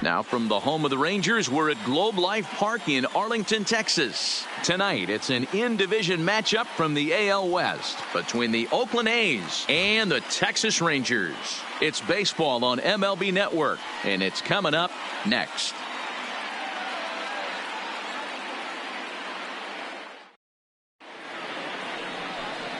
Now from the home of the Rangers, we're at Globe Life Park in Arlington, Texas. Tonight, it's an in-division matchup from the AL West between the Oakland A's and the Texas Rangers. It's baseball on MLB Network, and it's coming up next.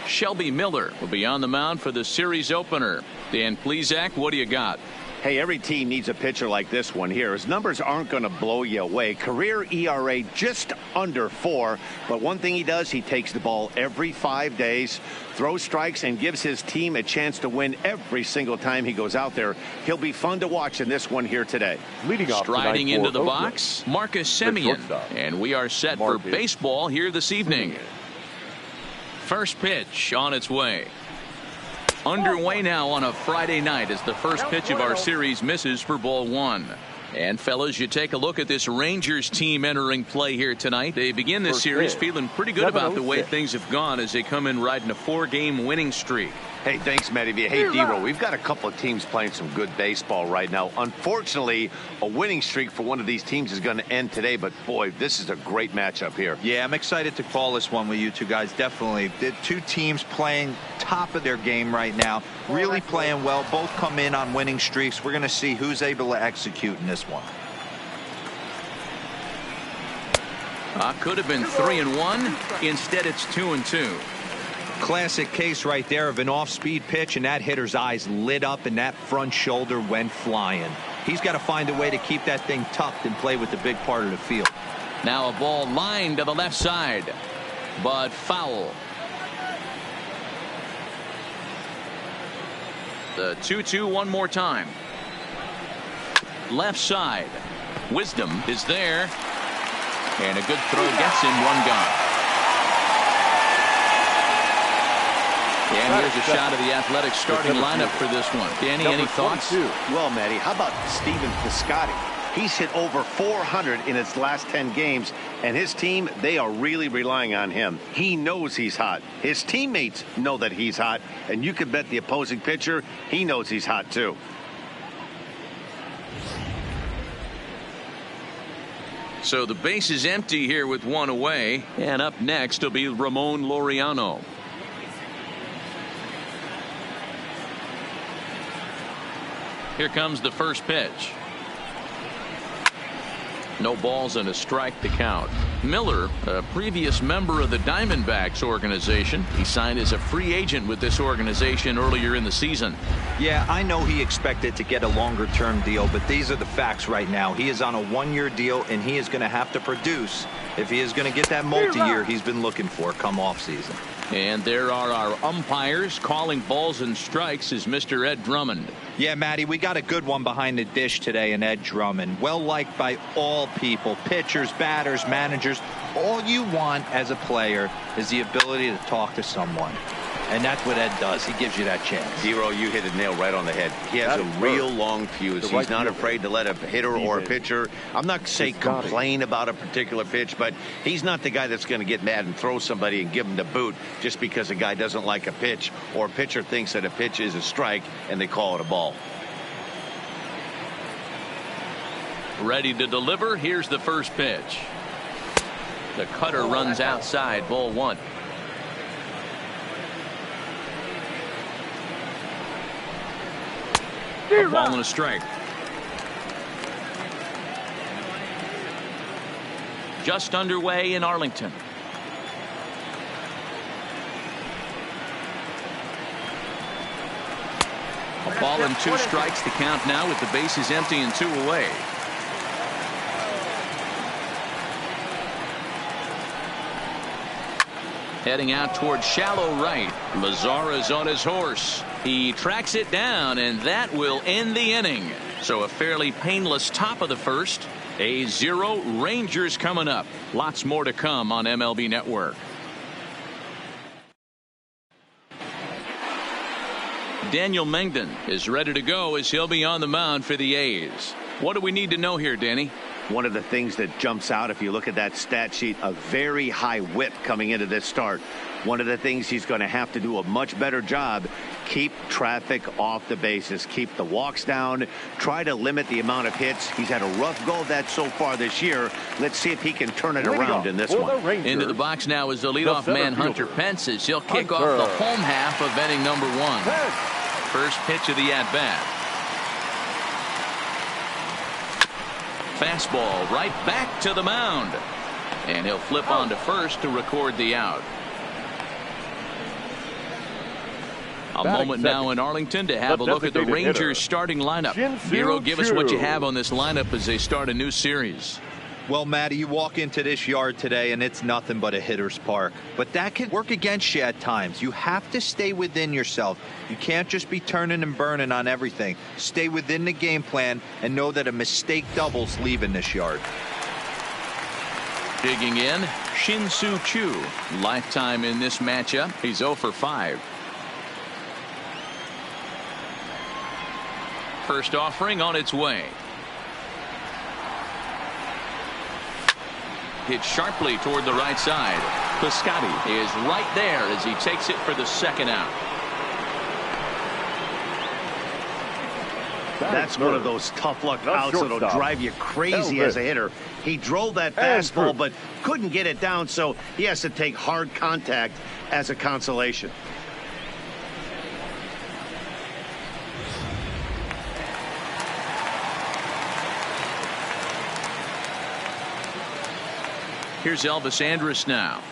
Shelby Miller will be on the mound for the series opener. Dan Plesac, what do you got? Hey, every team needs a pitcher like this one here. His numbers aren't going to blow you away. Career ERA just under 4. But one thing he does, he takes the ball every 5 days, throws strikes, and gives his team a chance to win every single time he goes out there. He'll be fun to watch in this one here today. Leading off striding into the Oakland, box, Marcus Semien. And we are set for baseball here this evening. First pitch on its way. Underway now on a Friday night as the first pitch of our series misses for ball 1. And fellas, you take a look at this Rangers team entering play here tonight. They begin this series feeling pretty good about the way things have gone as they come in riding a 4-game winning streak. Hey, thanks, Matty. Hey, D-Roll, we've got a couple of teams playing some good baseball right now. Unfortunately, a winning streak for one of these teams is going to end today, but boy, this is a great matchup here. Yeah, I'm excited to call this one with you two guys. Definitely. The two teams playing top of their game right now, really playing well. Both come in on winning streaks. We're going to see who's able to execute in this one. Could have been 3-1. Instead, it's 2-2. Classic case right there of an off-speed pitch, and that hitter's eyes lit up and that front shoulder went flying. He's got to find a way to keep that thing tucked and play with the big part of the field. Now a ball lined to the left side, but foul. The 2-2 one more time. Left side. Wisdom is there. And a good throw gets him, one gone. And here's a shot of the Athletics starting lineup for this one. Danny, any thoughts? Well, Matty, how about Stephen Piscotty? He's hit over 400 in his last 10 games, and his team, they are really relying on him. He knows he's hot. His teammates know that he's hot, and you can bet the opposing pitcher, he knows he's hot too. So the base is empty here with one away, and up next will be Ramon Laureano. Here comes the first pitch. No balls and a strike to count. Miller, a previous member of the Diamondbacks organization. He signed as a free agent with this organization earlier in the season. Yeah, I know he expected to get a longer-term deal, but these are the facts right now. He is on a one-year deal, and he is going to have to produce if he is going to get that multi-year he's been looking for come off-season. And there are our umpires calling balls and strikes is Mr. Ed Drummond. Yeah, Matty, we got a good one behind the dish today in Ed Drummond. Well liked by all people, pitchers, batters, managers. All you want as a player is the ability to talk to someone. And that's what Ed does. He gives you that chance. Zero, you hit a nail right on the head. He has a real long fuse. He's not afraid to let a hitter or a pitcher, I'm not saying complain about a particular pitch, but he's not the guy that's going to get mad and throw somebody and give him the boot just because a guy doesn't like a pitch or a pitcher thinks that a pitch is a strike and they call it a ball. Ready to deliver. Here's the first pitch. The cutter runs outside, ball 1. A ball and a strike. Just underway in Arlington. A ball and 2 strikes to count now with the bases empty and 2 away. Heading out towards shallow right. Mazara's on his horse. He tracks it down, and that will end the inning. So a fairly painless top of the first. A 0 Rangers coming up. Lots more to come on MLB Network. Daniel Mengden is ready to go as he'll be on the mound for the A's. What do we need to know here, Danny? One of the things that jumps out if you look at that stat sheet, a very high whip coming into this start. One of the things he's going to have to do a much better job keep traffic off the bases, keep the walks down, try to limit the amount of hits. He's had a rough go of that so far this year. Let's see if he can turn it around in this one. Into the box now is the leadoff man, Hunter Pence. He'll kick off the home half of inning number 1. First pitch of the at-bat. Fastball right back to the mound. And he'll flip on to first to record the out. A moment now in Arlington to have a look at the Rangers starting lineup. Nero, give us what you have on this lineup as they start a new series. Well, Matty, you walk into this yard today and it's nothing but a hitter's park. But that can work against you at times. You have to stay within yourself. You can't just be turning and burning on everything. Stay within the game plan and know that a mistake doubles leaving this yard. Digging in, Shin-Soo Choo. Lifetime in this matchup. He's 0 for 5. First offering on its way. Hit sharply toward the right side. Piscotty is right there as he takes it for the second out. That's one of those tough luck outs that'll drive you crazy as a hitter. He drove that fastball but couldn't get it down, so he has to take hard contact as a consolation. Here's Elvis Andrus now.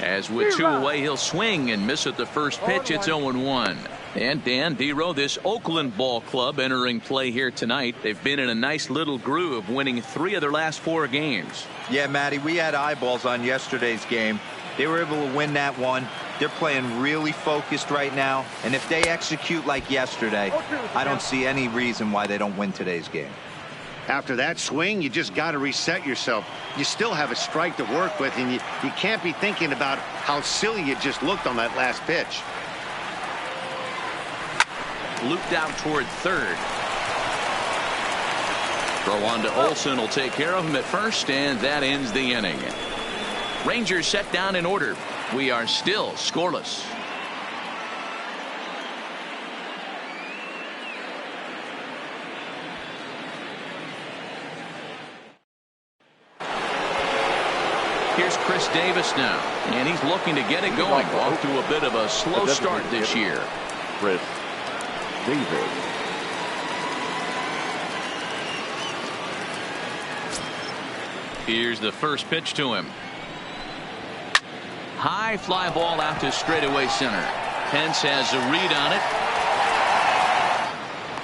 As with 2 away, he'll swing and miss at the first pitch. It's 0-1. And Dan Dero, this Oakland ball club entering play here tonight. They've been in a nice little groove, winning 3 of their last 4 games. Yeah, Matty, we had eyeballs on yesterday's game. They were able to win that one. They're playing really focused right now. And if they execute like yesterday, I don't see any reason why they don't win today's game. After that swing, you just got to reset yourself. You still have a strike to work with, and you can't be thinking about how silly you just looked on that last pitch. Looped out toward third. Throw on to Olsen will take care of him at first, and that ends the inning. Rangers set down in order. We are still scoreless. Here's Chris Davis now, and he's looking to get it going. Off to a bit of a slow start this year. Chris Davis. Here's the first pitch to him. High fly ball out to straightaway center. Pence has a read on it.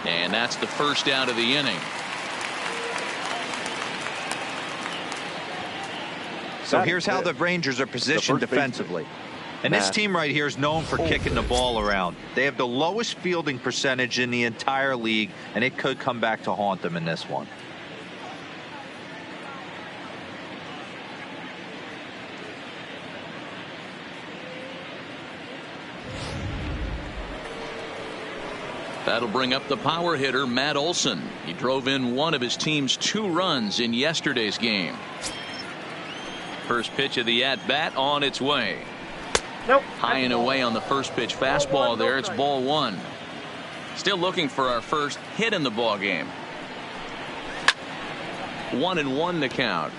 And that's the first out of the inning. So here's how the Rangers are positioned defensively. And this team right here is known for kicking the ball around. They have the lowest fielding percentage in the entire league, and it could come back to haunt them in this one. That'll bring up the power hitter, Matt Olson. He drove in one of his team's 2 runs in yesterday's game. First pitch of the at-bat on its way. High and away on the first pitch fastball there. It's ball 1. Still looking for our first hit in the ball game. 1-1 the count.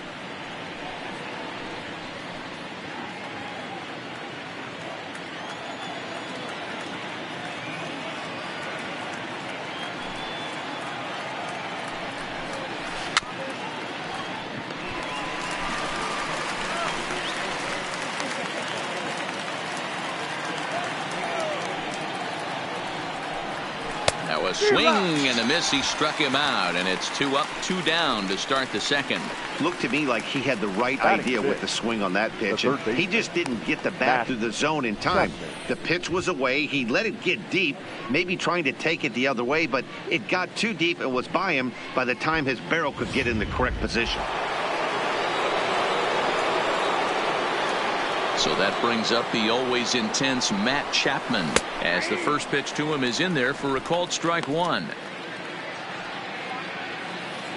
A swing and a miss. He struck him out, and it's 2 up, 2 down to start the second. Looked to me like he had the right idea with the swing on that pitch, and he just didn't get the bat through the zone in time. The pitch was away. He let it get deep, maybe trying to take it the other way, but it got too deep and was by him by the time his barrel could get in the correct position. So that brings up the always intense Matt Chapman as the first pitch to him is in there for a called strike 1.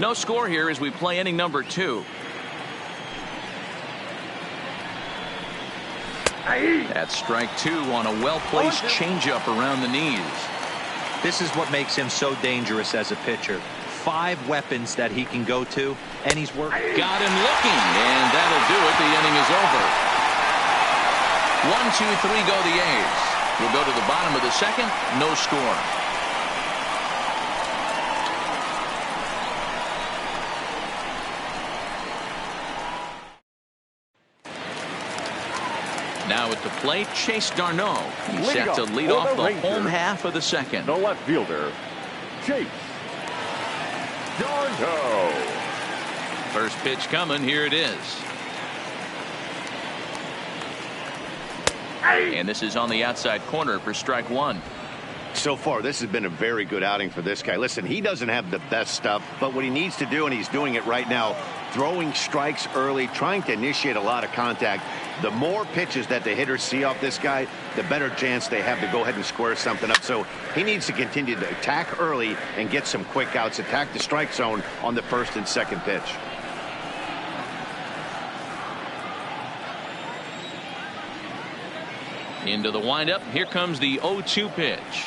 No score here as we play inning number 2. That's strike 2 on a well-placed changeup around the knees. This is what makes him so dangerous as a pitcher. 5 weapons that he can go to, and he's working. Got him looking, and that'll do it. The inning is over. 1, 2, 3 go the A's. We'll go to the bottom of the second. No score. Now at the plate, Chase d'Arnaud. He's set to lead off the home half of the second. The left fielder, Chase d'Arnaud. First pitch coming. Here it is. And this is on the outside corner for strike 1. So far, this has been a very good outing for this guy. Listen, he doesn't have the best stuff, but what he needs to do, and he's doing it right now, throwing strikes early, trying to initiate a lot of contact. The more pitches that the hitters see off this guy, the better chance they have to go ahead and square something up. So he needs to continue to attack early and get some quick outs, attack the strike zone on the first and second pitch. Into the windup. Here comes the 0-2 pitch.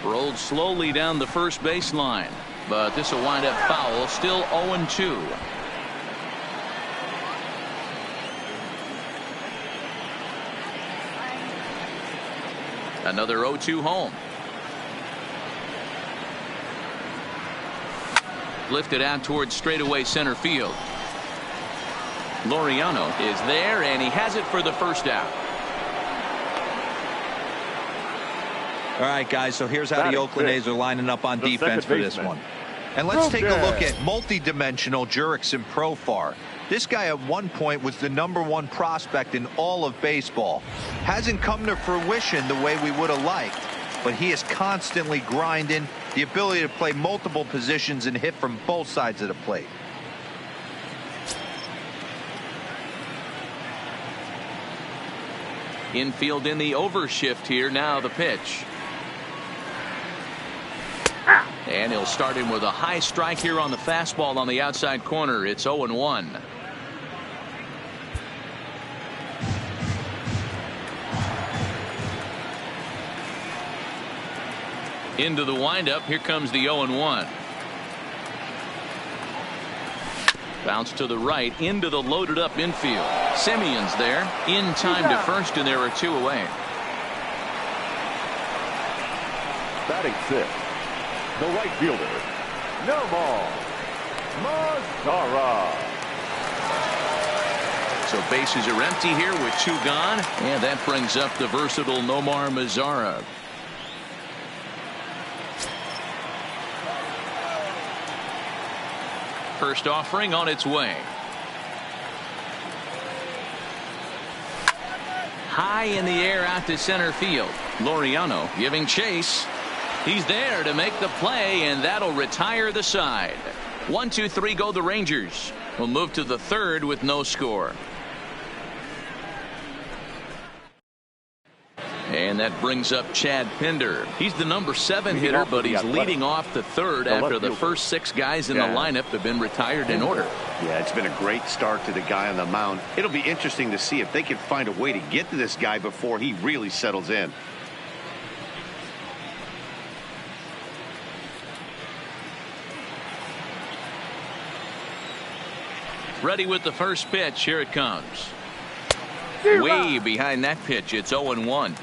Rolled slowly down the first baseline, but this will wind up foul. Still 0-2. Another 0-2 home. Lifted out towards straightaway center field. Laureano is there, and he has it for the first out. All right, guys, so here's how the Oakland A's are lining up on defense for this one. And let's take a look at multi-dimensional Jurickson Profar. This guy at one point was the #1 prospect in all of baseball. Hasn't come to fruition the way we would have liked, but he is constantly grinding, the ability to play multiple positions and hit from both sides of the plate. Infield in the overshift here. Now the pitch. And he'll start him with a high strike here on the fastball on the outside corner. It's 0-1. Into the windup. Here comes the 0-1. Bounce to the right into the loaded up infield. Simeon's there in time to first, and there are 2 away. Batting 6, the right fielder, Nomar Mazara. So bases are empty here with 2 gone, and that brings up the versatile Nomar Mazara. First offering on its way. High in the air out to center field. Laureano giving chase. He's there to make the play, and that'll retire the side. 1, 2, 3 go the Rangers. We'll move to the third with no score. And that brings up Chad Pinder. He's the #7 hitter, but he's leading off the third after the first 6 guys in the lineup have been retired in order. Yeah, it's been a great start to the guy on the mound. It'll be interesting to see if they can find a way to get to this guy before he really settles in. Ready with the first pitch. Here it comes. Way behind that pitch. It's 0-1.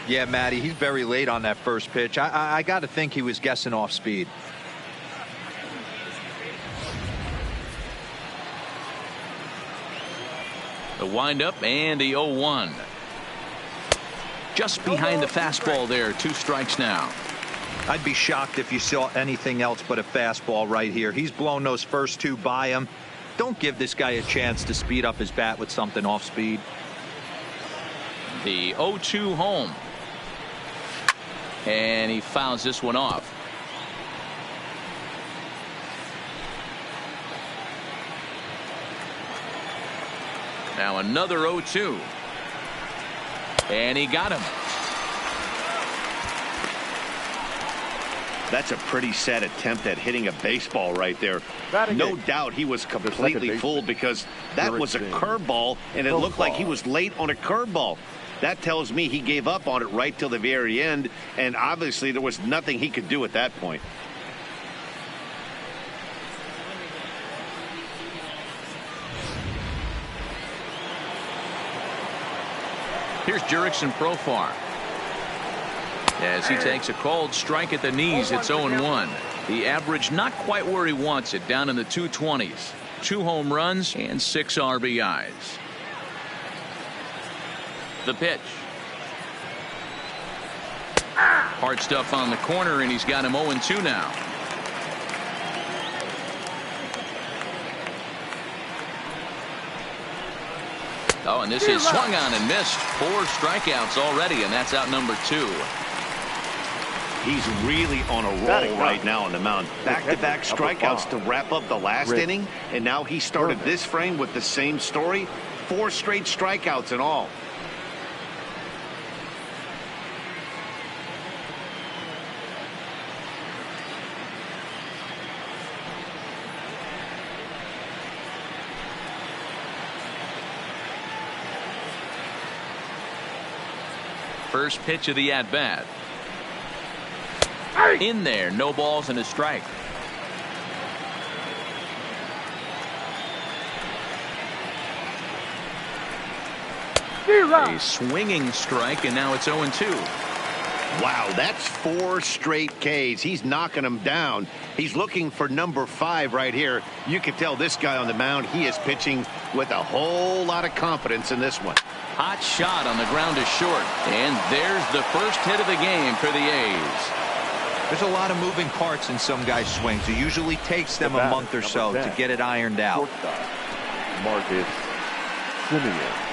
Yeah, Matty, he's very late on that first pitch. I got to think he was guessing off speed. The windup and the 0-1. Just behind the fastball there. 2 strikes now. I'd be shocked if you saw anything else but a fastball right here. He's blown those first 2 by him. Don't give this guy a chance to speed up his bat with something off speed. The 0-2 home. And he fouls this one off. Now another 0-2. And he got him. That's a pretty sad attempt at hitting a baseball right there. No doubt he was completely fooled because that was a curveball, and it looked like he was late on a curveball. That tells me he gave up on it right till the very end, and obviously there was nothing he could do at that point. Here's Jurickson Profar. As he takes a cold strike at the knees, it's 0-1. The average not quite where he wants it, down in the 220s. 2 home runs and 6 RBIs. The pitch. Hard stuff on the corner, and he's got him 0-2 now. Oh, and this is swung on and missed. 4 strikeouts already, and that's out number 2. He's really on a roll right now on the mound. Back-to-back strikeouts to wrap up the last inning, and now he started this frame with the same story. 4 straight strikeouts in all. First pitch of the at-bat. In there, no balls and a strike. A swinging strike, and now it's 0-2. Wow, that's 4 straight Ks. He's knocking them down. He's looking for number 5 right here. You can tell this guy on the mound, he is pitching with a whole lot of confidence in this one. Hot shot on the ground is short, and there's the first hit of the game for the A's. There's a lot of moving parts in some guys' swings. It usually takes them a month or so to get it ironed out. Marcus Semien.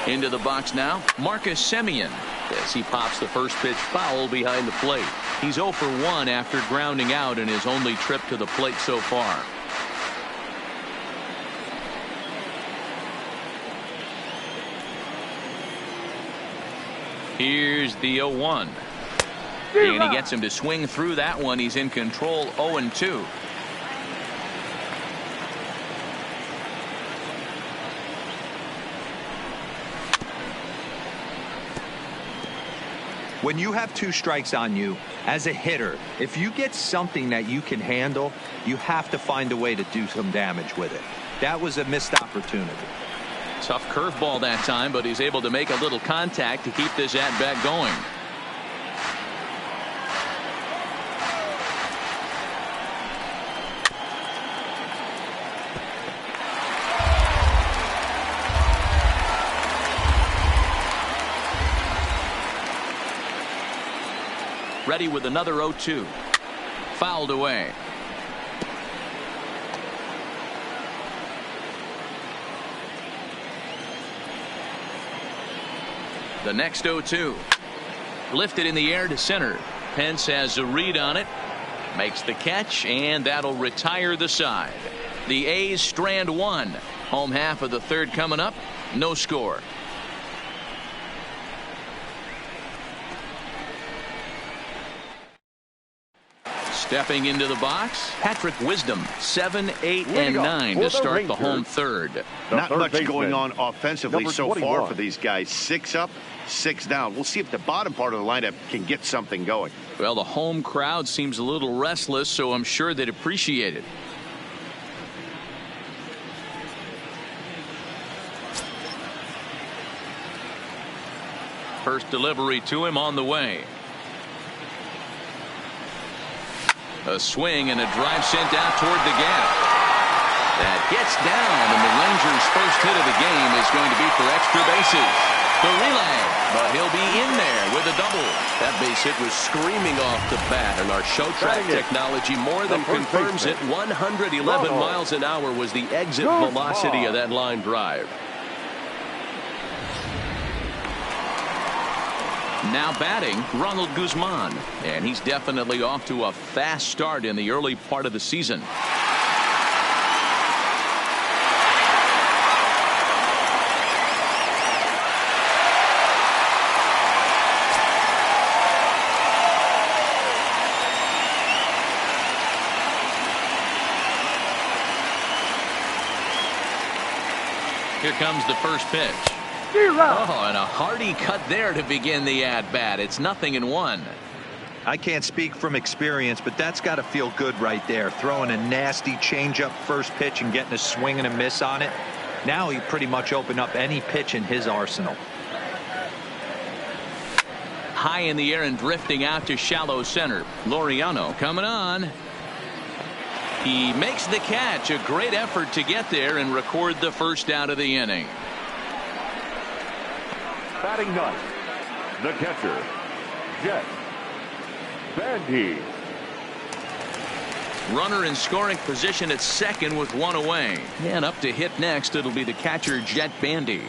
Into the box now, Marcus Semien, as he pops the first pitch foul behind the plate. He's 0 for 1 after grounding out in his only trip to the plate so far. Here's the 0-1. And he gets him to swing through that one. He's in control, 0-2. When you have 2 strikes on you, as a hitter, if you get something that you can handle, you have to find a way to do some damage with it. That was a missed opportunity. Tough curveball that time, but he's able to make a little contact to keep this at-bat going. Ready with another 0-2. Fouled away. The next 0-2. Lifted in the air to center. Pence has a read on it. Makes the catch, and that'll retire the side. The A's strand 1. Home half of the 3rd coming up. No score. Stepping into the box, Patrick Wisdom, 7, 8, and 9 to start the home 3rd. Not much going on offensively so far for these guys. 6 up, 6 down. We'll see if the bottom part of the lineup can get something going. Well, the home crowd seems a little restless, so I'm sure they'd appreciate it. First delivery to him on the way. A swing and a drive sent out toward the gap. That gets down, and the Rangers' first hit of the game is going to be for extra bases. The relay, but he'll be in there with a double. That base hit was screaming off the bat, and our show track technology more than confirms it. 111 miles an hour was the exit velocity of that line drive. Now batting, Ronald Guzman, and he's definitely off to a fast start in the early part of the season. Here comes the first pitch. Oh, and a hearty cut there to begin the at-bat. It's 0-1. I can't speak from experience, but that's got to feel good right there. Throwing a nasty changeup first pitch and getting a swing and a miss on it. Now he pretty much opened up any pitch in his arsenal. High in the air and drifting out to shallow center. Laureano coming on. He makes the catch. A great effort to get there and record the first out of the inning. Batting ninth, the catcher, Jett Bandy. Runner in scoring position at second with one away. And up to hit next, it'll be the catcher, Jett Bandy.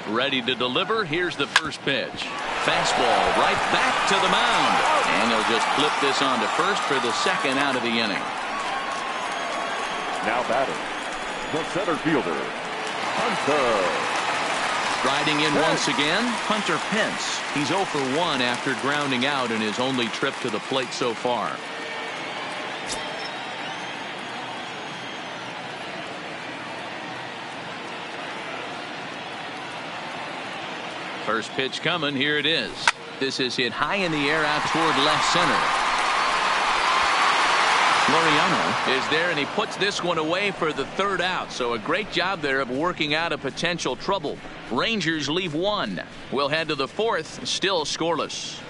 Ready to deliver. Here's the first pitch. Fastball right back to the mound. And he'll just flip this on to first for the second out of the inning. Now batting, the center fielder, Hunter. Striding in once again, Hunter Pence. He's 0 for 1 after grounding out in his only trip to the plate so far. First pitch coming. Here it is. This is hit high in the air out toward left center. Laureano is there, and he puts this one away for the third out. So a great job there of working out a potential trouble. Rangers leave one. We'll head to the fourth, still scoreless.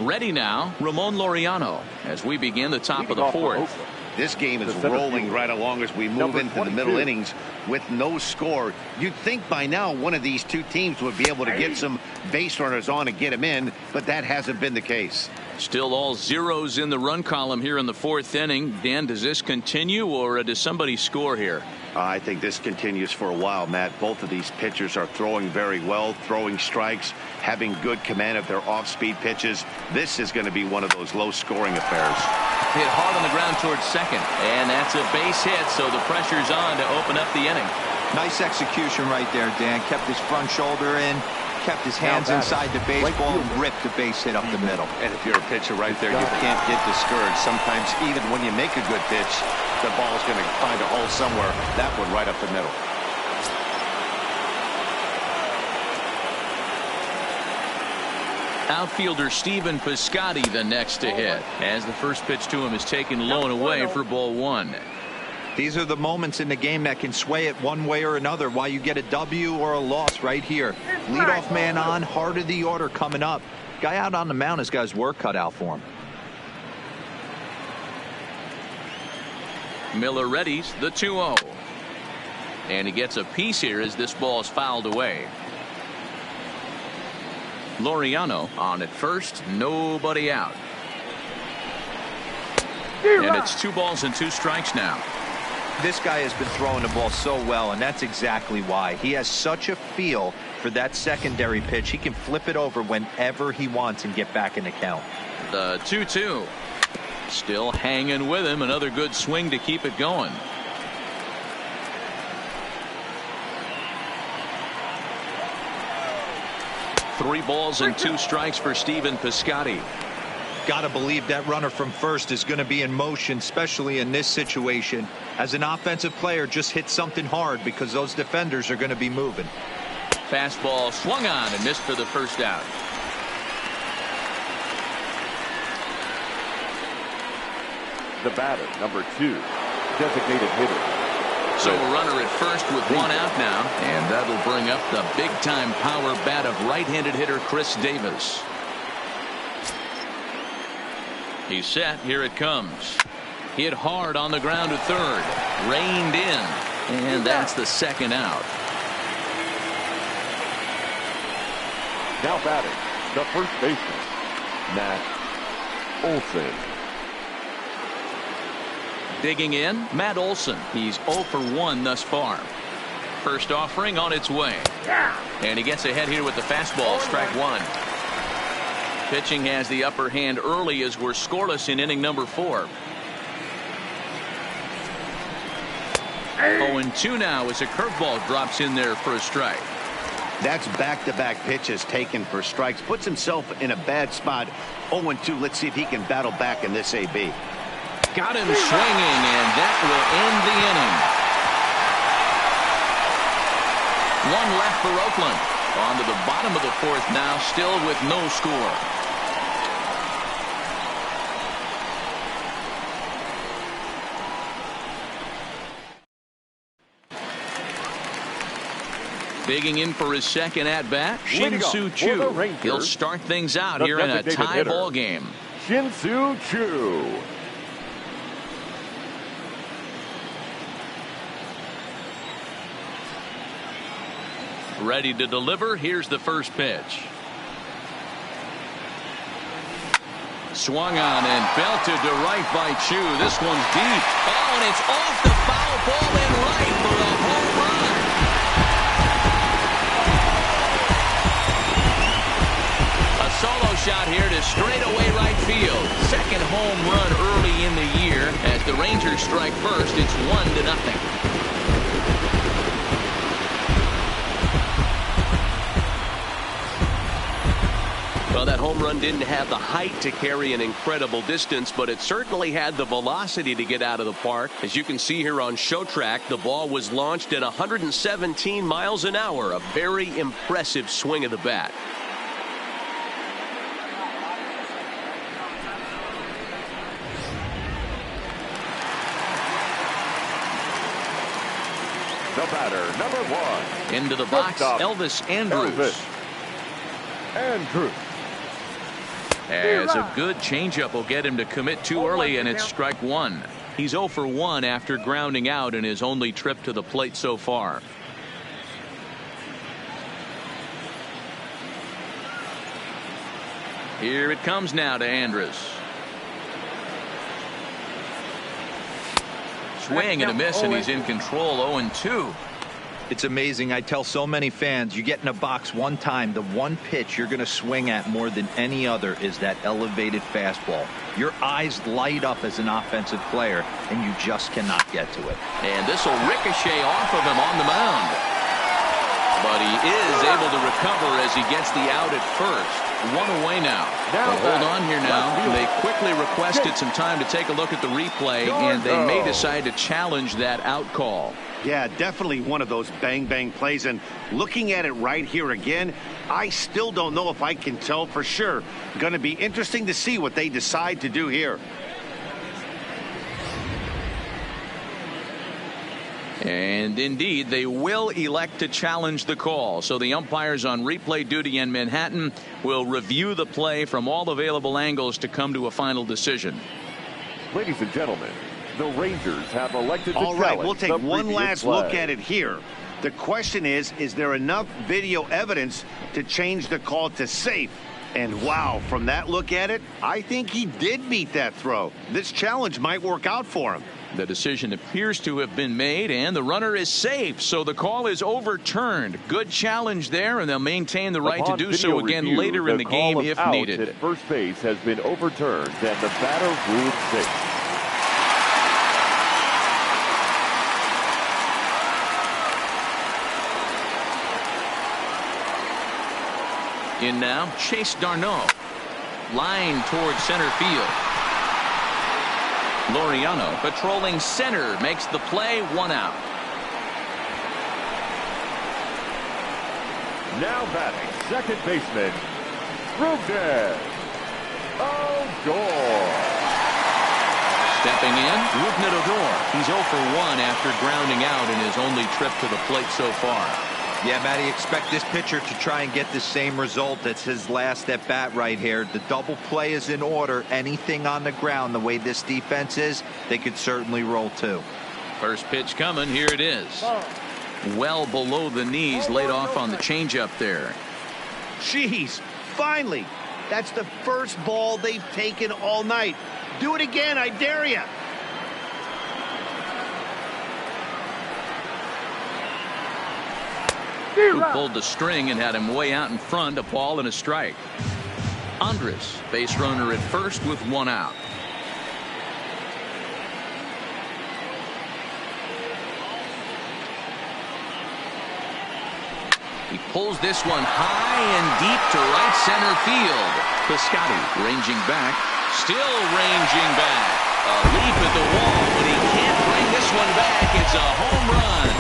Ready now, Ramon Laureano, as we begin the top of the fourth. This game is rolling right along as we move into the middle innings with no score. You'd think by now one of these two teams would be able to get some base runners on and get them in, but that hasn't been the case. Still all zeros in the run column here in the fourth inning. Dan, does this continue, or does somebody score here? I think this continues for a while, Matt. Both of these pitchers are throwing very well, throwing strikes, having good command of their off-speed pitches. This is going to be one of those low-scoring affairs. Hit hard on the ground towards second, and that's a base hit, so the pressure's on to open up the inning. Nice execution right there, Dan. Kept his front shoulder in, kept his hands inside the baseball, and ripped the base hit up the middle. And if you're a pitcher right there, you can't get discouraged. Sometimes even when you make a good pitch, the ball's going to find a hole somewhere. That one right up the middle. Outfielder Stephen Piscotty the next to hit, as the first pitch to him is taken low and away for ball one. These are the moments in the game that can sway it one way or another, why you get a W or a loss right here. Leadoff man on, heart of the order coming up. Guy out on the mound has got his work cut out for him. Miller readies the 2-0. And he gets a piece here as this ball is fouled away. Laureano on at first, nobody out. And it's 2 balls and 2 strikes now. This guy has been throwing the ball so well, and that's exactly why. He has such a feel for that secondary pitch. He can flip it over whenever he wants and get back in the count. The 2-2. Still hanging with him. Another good swing to keep it going. Three balls and 2 strikes for Stephen Piscotty. Got to believe that runner from first is going to be in motion, especially in this situation. As an offensive player, just hit something hard because those defenders are going to be moving. Fastball swung on and missed for the first out. The batter, number 2, designated hitter. So a runner at first with 1 out now, and that'll bring up the big-time power bat of right-handed hitter Chris Davis. He's set. Here it comes. Hit hard on the ground to third. Reined in. And that's the second out. Now batting, the first baseman, Matt Olson. Digging in, Matt Olson. He's 0 for 1 thus far. First offering on its way. And he gets ahead here with the fastball. Strike 1. Pitching has the upper hand early as we're scoreless in inning number 4. 0-2 now as a curveball drops in there for a strike. That's back-to-back pitches taken for strikes. Puts himself in a bad spot. 0-2. Let's see if he can battle back in this AB. Got him swinging, and that will end the inning. One left for Oakland. On to the bottom of the fourth now, still with no score. Digging in for his second at-bat, Shin-Soo Choo. He'll start things out here in a tie ball game. Shin-Soo Choo. Ready to deliver. Here's the first pitch. Swung on and belted to right by Choo. This one's deep. Oh, and it's off the foul ball in right for a home run. A solo shot here to straightaway right field. Second home run early in the year. As the Rangers strike first, it's 1-0. Well, that home run didn't have the height to carry an incredible distance, but it certainly had the velocity to get out of the park. As you can see here on Show Track, the ball was launched at 117 miles an hour. A very impressive swing of the bat. The batter, number one. Into the box, Elvis Andrus. As a good changeup will get him to commit too early, and it's strike one. He's 0 for 1 after grounding out in his only trip to the plate so far. Here it comes now to Andrus. Swing and a miss, and he's in control. 0-2. It's amazing. I tell so many fans, you get in a box one time, the one pitch you're going to swing at more than any other is that elevated fastball. Your eyes light up as an offensive player, and you just cannot get to it. And this will ricochet off of him on the mound. But he is able to recover as he gets the out at first. One away now. But hold on here now. They quickly requested some time to take a look at the replay, and they may decide to challenge that out call. Yeah, definitely one of those bang-bang plays. And looking at it right here again, I still don't know if I can tell for sure. Going to be interesting to see what they decide to do here. And indeed, they will elect to challenge the call. So the umpires on replay duty in Manhattan will review the play from all available angles to come to a final decision. Ladies and gentlemen, the Rangers have elected to all right, challenge we'll take the one last play. look at it here. The question is there enough video evidence to change the call to safe? And wow, from that look at it, I think he did beat that throw. This challenge might work out for him. The decision appears to have been made, and the runner is safe, so the call is overturned. Good challenge there, and they'll maintain the right Upon to do so again review, later in the game if out needed. at first base has been overturned, and the batter ruled safe. In now, Chase Darno. Line towards center field. Laureano patrolling center makes the play. 1 out. Now batting, second baseman, Rougned Odor. Stepping in, Rougned Odor. He's 0 for 1 after grounding out in his only trip to the plate so far. Yeah, Matty, expect this pitcher to try and get the same result. That's his last at bat right here. The double play is in order. Anything on the ground, the way this defense is, they could certainly roll too. First pitch coming. Here it is. Well below the knees, laid off on the changeup there. Jeez, finally. That's the first ball they've taken all night. Do it again, I dare you. Who pulled the string and had him way out in front. A ball and a strike. Andrus, base runner at first with 1 out. He pulls this one high and deep to right center field. Piscotty ranging back. Still ranging back. A leap at the wall, but he can't bring this one back. It's a home run.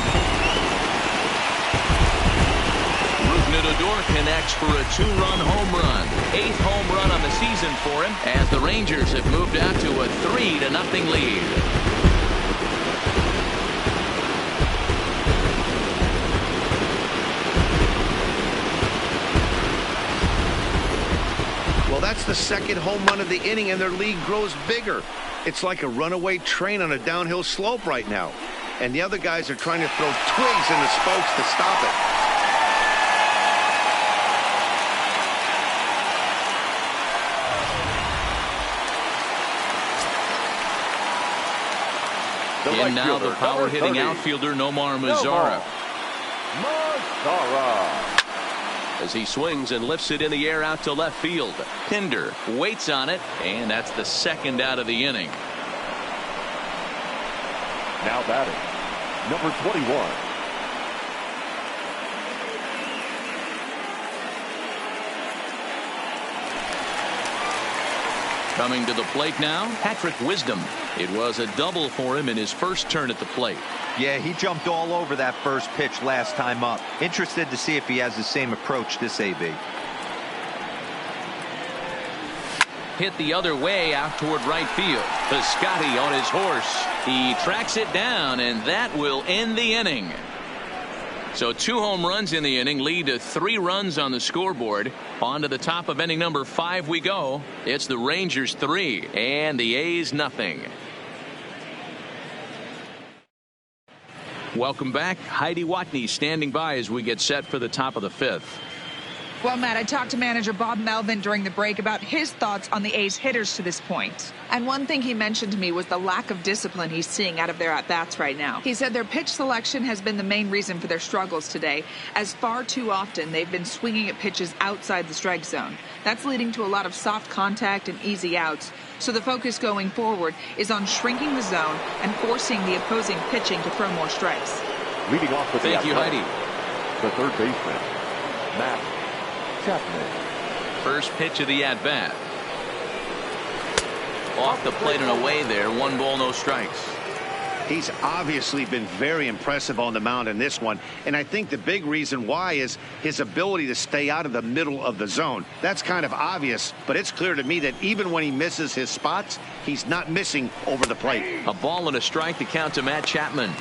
Odor connects for a 2-run home run. 8th home run on the season for him as the Rangers have moved out to a 3-0 lead. Well, that's the second home run of the inning, and their lead grows bigger. It's like a runaway train on a downhill slope right now. And the other guys are trying to throw twigs in the spokes to stop it. And now the power-hitting outfielder Nomar Mazara. As he swings and lifts it in the air out to left field. Pinder waits on it, and that's the second out of the inning. Now batting, number 21. Coming to the plate now, Patrick Wisdom. It was a double for him in his first turn at the plate. Yeah, he jumped all over that first pitch last time up. Interested to see if he has the same approach this AB. Hit the other way out toward right field. Piscotty on his horse. He tracks it down, and that will end the inning. So 2 home runs in the inning lead to 3 runs on the scoreboard. On to the top of inning number 5 we go. It's the Rangers 3 and the A's nothing. Welcome back. Heidi Watney standing by as we get set for the top of the 5th. Well, Matt, I talked to manager Bob Melvin during the break about his thoughts on the A's hitters to this point. And one thing he mentioned to me was the lack of discipline he's seeing out of their at-bats right now. He said their pitch selection has been the main reason for their struggles today, as far too often they've been swinging at pitches outside the strike zone. That's leading to a lot of soft contact and easy outs. So the focus going forward is on shrinking the zone and forcing the opposing pitching to throw more strikes. Leading off with Thank you, Heidi. The third baseman, Matt Chapman. First pitch of the at-bat. Off the plate and away there. 1 ball, no strikes. He's obviously been very impressive on the mound in this one, and I think the big reason why is his ability to stay out of the middle of the zone. That's kind of obvious, but it's clear to me that even when he misses his spots, he's not missing over the plate. A ball and a strike to count to Matt Chapman.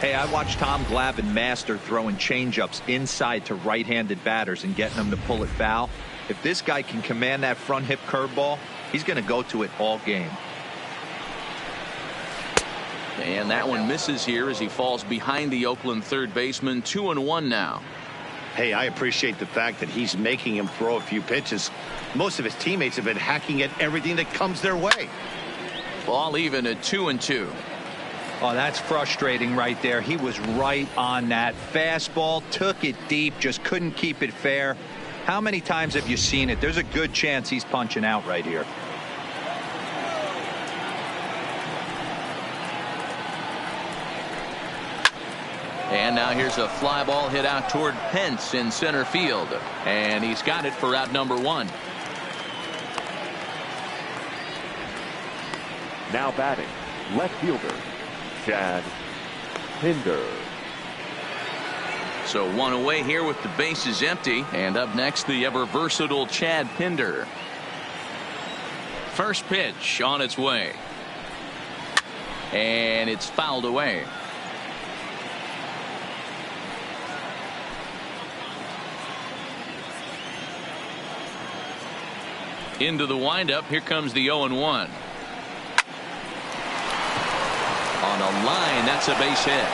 Hey, I watched Tom Glavine master throwing changeups inside to right-handed batters and getting them to pull it foul. If this guy can command that front hip curveball, he's going to go to it all game. And that one misses here as he falls behind the Oakland third baseman. 2-1 now. Hey, I appreciate the fact that he's making him throw a few pitches. Most of his teammates have been hacking at everything that comes their way. Ball even at 2-2. Oh, that's frustrating right there. He was right on that. Fastball, took it deep, just couldn't keep it fair. How many times have you seen it? There's a good chance he's punching out right here. And now here's a fly ball hit out toward Pence in center field. And he's got it for out number 1. Now batting, left fielder, Chad Pinder. So 1 away here with the bases empty. And up next, the ever versatile Chad Pinder. First pitch on its way. And it's fouled away. Into the windup. Here comes the 0-1. On a line, that's a base hit.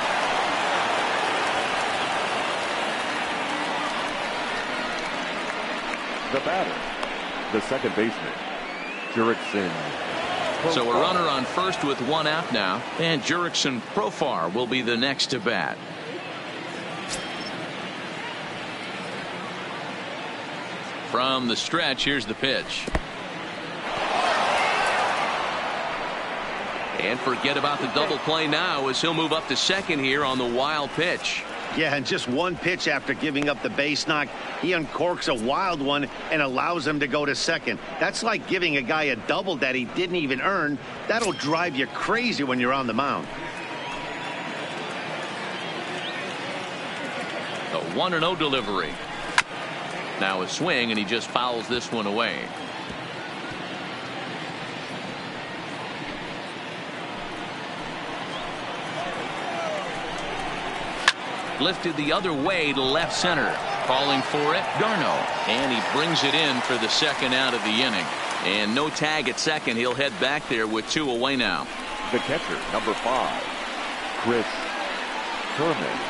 The batter, the second baseman, Jurickson. So a runner on first with 1 out now, and Jurickson Profar will be the next to bat. From the stretch, here's the pitch. And forget about the double play now as he'll move up to second here on the wild pitch. Yeah, and just one pitch after giving up the base knock, he uncorks a wild one and allows him to go to second. That's like giving a guy a double that he didn't even earn. That'll drive you crazy when you're on the mound. The 1-0 delivery. Now a swing, and he just fouls this one away. Lifted the other way to left center. Calling for it, d'Arnaud. And he brings it in for the second out of the inning. And no tag at second. He'll head back there with 2 away now. The catcher, number 5, Chris Herman.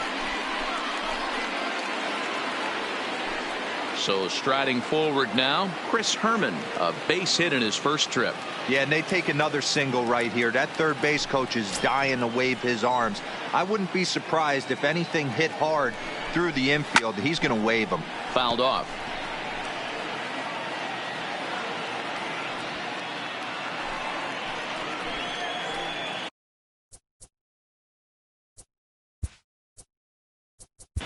So striding forward now, Chris Herman, a base hit in his first trip. Yeah, and they take another single right here. That third base coach is dying to wave his arms. I wouldn't be surprised if anything hit hard through the infield. He's going to wave them. Fouled off.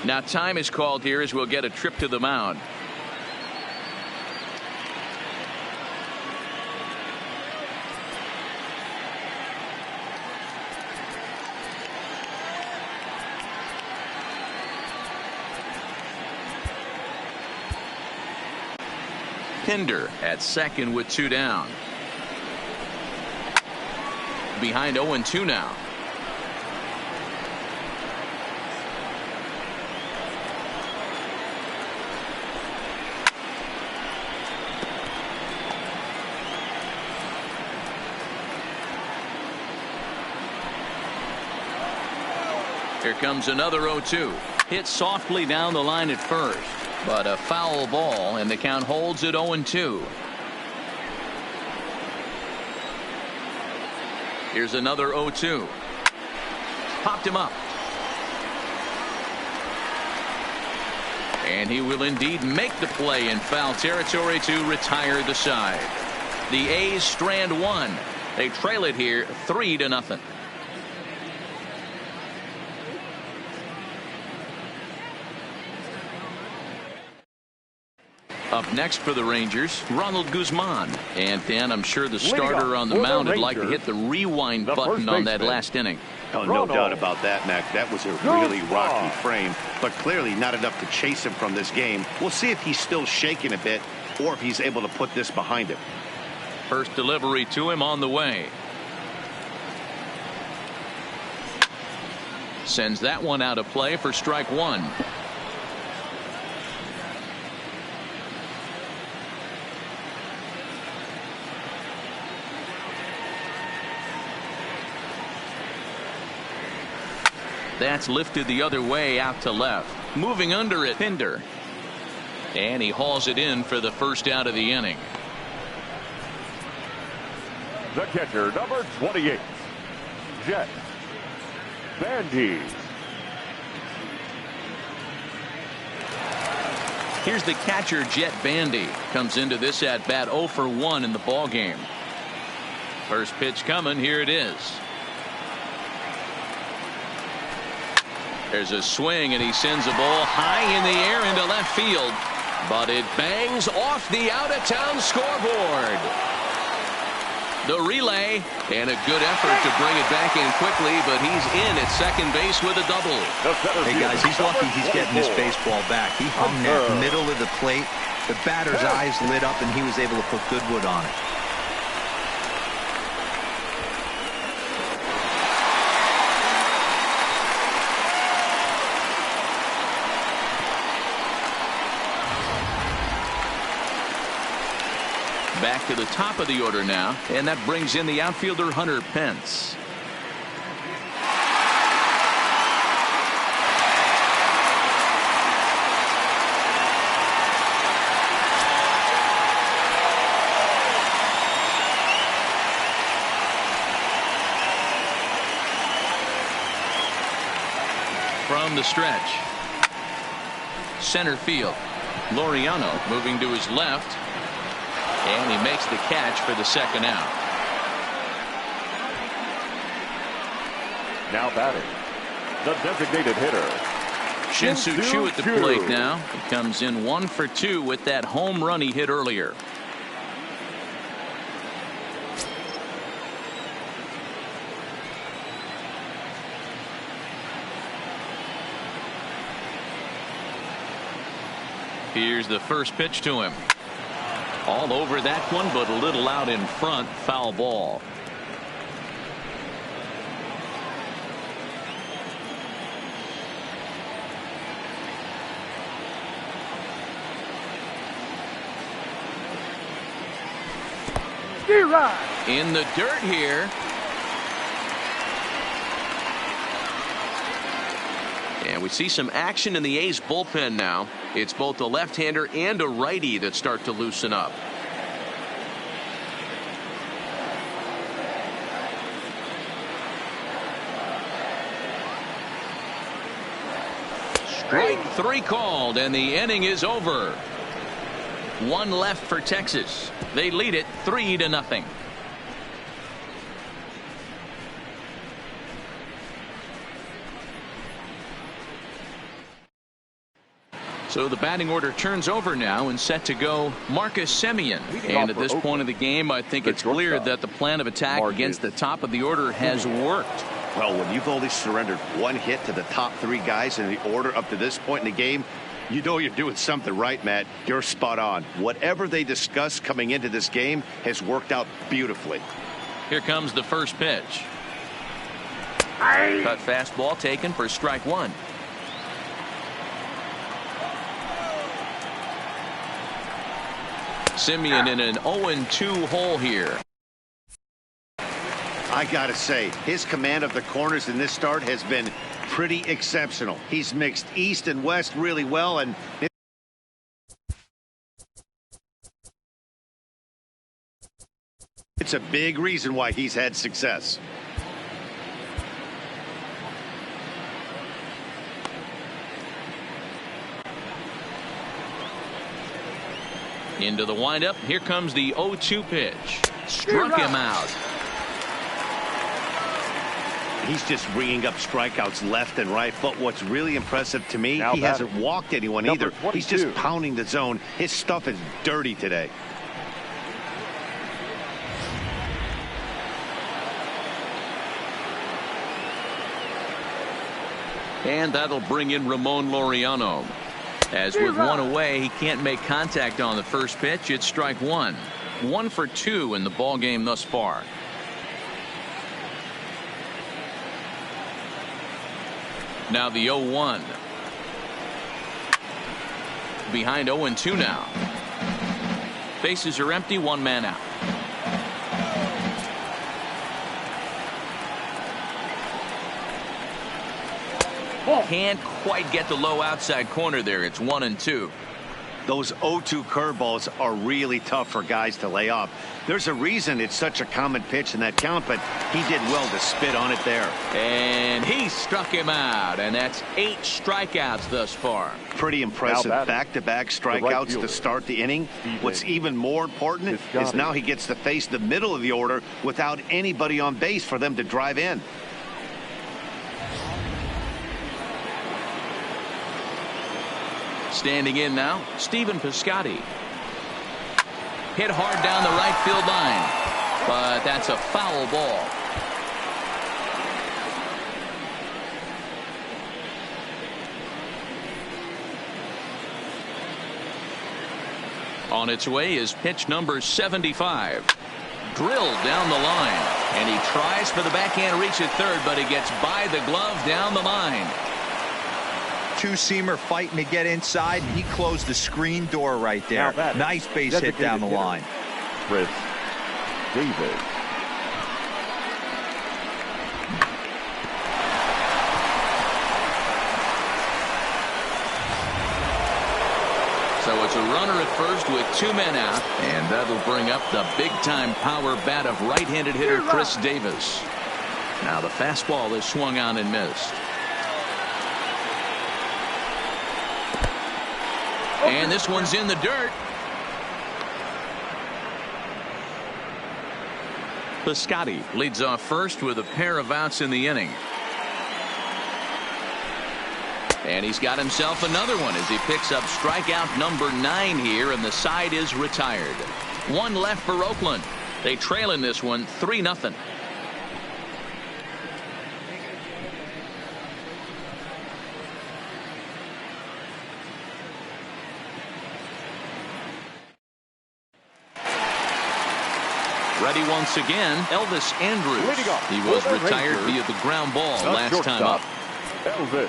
Now time is called here as we'll get a trip to the mound. Pinder at second with 2 down. Behind 0-2 now. Here comes another 0-2. Hit softly down the line at first, but a foul ball, and the count holds at 0-2. Here's another 0-2. Popped him up. And he will indeed make the play in foul territory to retire the side. The A's strand 1. They trail it here 3-0. Up next for the Rangers, Ronald Guzman. And Dan, I'm sure the starter on the mound would like to hit the rewind button on that last inning. Oh, no doubt about that, Mac. That was a really rocky frame, but clearly not enough to chase him from this game. We'll see if he's still shaking a bit or if he's able to put this behind him. First delivery to him on the way. Sends that one out of play for strike 1. That's lifted the other way out to left. Moving under it, Pinder. And he hauls it in for the first out of the inning. The catcher, number 28, Jett Bandy. Here's the catcher, Jett Bandy. Comes into this at bat 0 for 1 in the ball game. First pitch coming. Here it is. There's a swing, and he sends a ball high in the air into left field, but it bangs off the out-of-town scoreboard. The relay, and a good effort to bring it back in quickly, but he's in at second base with a double. Hey guys, he's lucky he's getting this baseball back. He hung that middle of the plate. The batter's eyes lit up, and he was able to put Goodwood on it. Back to the top of the order now, and that brings in the outfielder Hunter Pence. From the stretch, center field, Laureano moving to his left. And he makes the catch for the second out. Now batting, the designated hitter, Shin-Soo Choo at the plate now. He comes in 1 for 2 with that home run he hit earlier. Here's the first pitch to him. All over that one, but a little out in front. Foul ball. In the dirt here. And we see some action in the A's bullpen now. It's both a left-hander and a righty that start to loosen up. Strike 3 called, and the inning is over. 1 left for Texas. They lead it 3-0. So the batting order turns over now and set to go Marcus Semien. And at this point of the game, I think it's clear that the plan of attack against the top of the order has worked. Well, when you've only surrendered 1 hit to the top 3 guys in the order up to this point in the game, you know you're doing something right, Matt. You're spot on. Whatever they discussed coming into this game has worked out beautifully. Here comes the first pitch. Cut fastball taken for strike 1. Semien in an 0-2 hole here. I gotta say, his command of the corners in this start has been pretty exceptional. He's mixed east and west really well, and it's a big reason why he's had success. Into the windup. Here comes the 0-2 pitch. Struck him out. He's just ringing up strikeouts left and right. But what's really impressive to me, he hasn't walked anyone either. He's just pounding the zone. His stuff is dirty today. And that'll bring in Ramon Laureano. As with 1 away, he can't make contact on the first pitch. It's strike 1. 1 for 2 in the ball game thus far. Now the 0-1. Behind 0-2 now. Bases are empty, 1 man out. Can't quite get the low outside corner there. It's 1-2. Those 0-2 curveballs are really tough for guys to lay off. There's a reason it's such a common pitch in that count, but he did well to spit on it there. And he struck him out, and that's 8 strikeouts thus far. Pretty impressive back-to-back strikeouts to start the inning. What's even more important is now he gets to face the middle of the order without anybody on base for them to drive in. Standing in now, Stephen Piscotty. Hit hard down the right field line, but that's a foul ball. On its way is pitch number 75. Drilled down the line, and he tries for the backhand reach at third, but he gets by the glove down the line. Two-seamer fighting to get inside, and he closed the screen door right there. Nice base hit down the line. Chris Davis. So it's a runner at first with 2 men out, and that'll bring up the big-time power bat of right-handed hitter Chris Davis. Now the fastball is swung on and missed. And this one's in the dirt. Piscotty leads off first with a pair of outs in the inning. And he's got himself another one as he picks up strikeout number 9 here, and the side is retired. One left for Oakland. They trail in this one 3-0. Ready once again, Elvis Andrus. He was retired via the ground ball last time up. Elvis.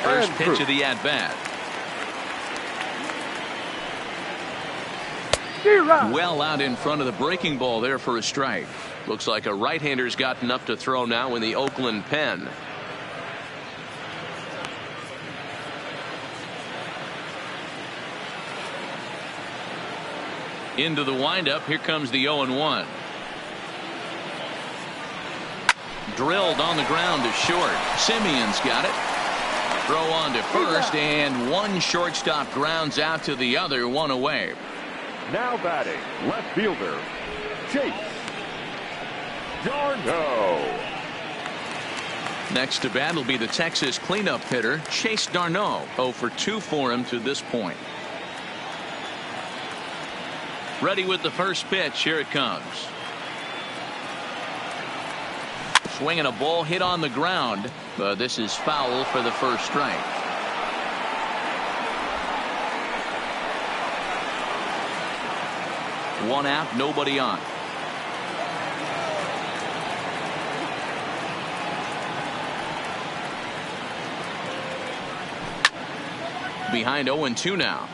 First pitch of the at-bat. Well out in front of the breaking ball there for a strike. Looks like a right-hander's got enough to throw now in the Oakland pen. Into the windup. Here comes the 0-1. Drilled on the ground to short. Simeon's got it. Throw on to first, and one shortstop grounds out to the other, one away. Now batting, left fielder, Chase d'Arnaud. Next to bat will be the Texas cleanup hitter, Chase d'Arnaud. 0 for 2 for him to this point. Ready with the first pitch. Here it comes. Swinging a ball hit on the ground, but this is foul for the first strike. One out, nobody on. Behind 0-2 now.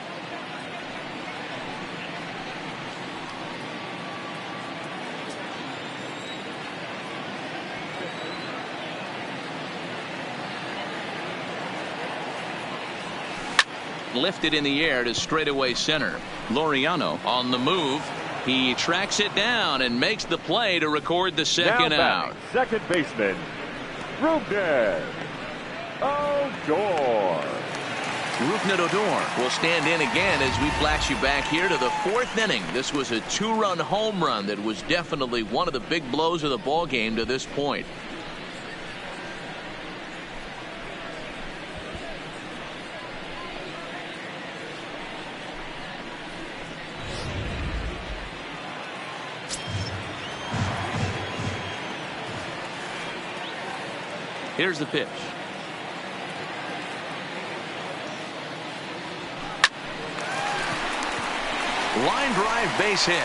Lifted in the air to straightaway center. Laureano on the move. He tracks it down and makes the play to record the second out. Second baseman, Rougned Odor. Rougned Odor will stand in again as we flash you back here to the 4th inning. This was a 2-run home run that was definitely one of the big blows of the ball game to this point. Here's the pitch. Line drive, base hit.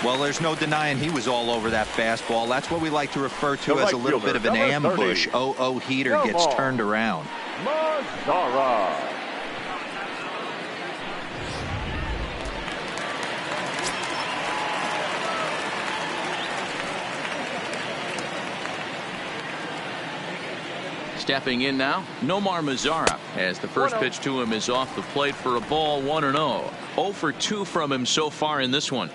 Well, there's no denying he was all over that fastball. That's what we like to refer to as a little bit of an ambush. 0-0 heater gets turned around. Mazara. Stepping in now, Nomar Mazara, as the first pitch to him is off the plate for a ball. 1-0. 0 for 2 from him so far in this one.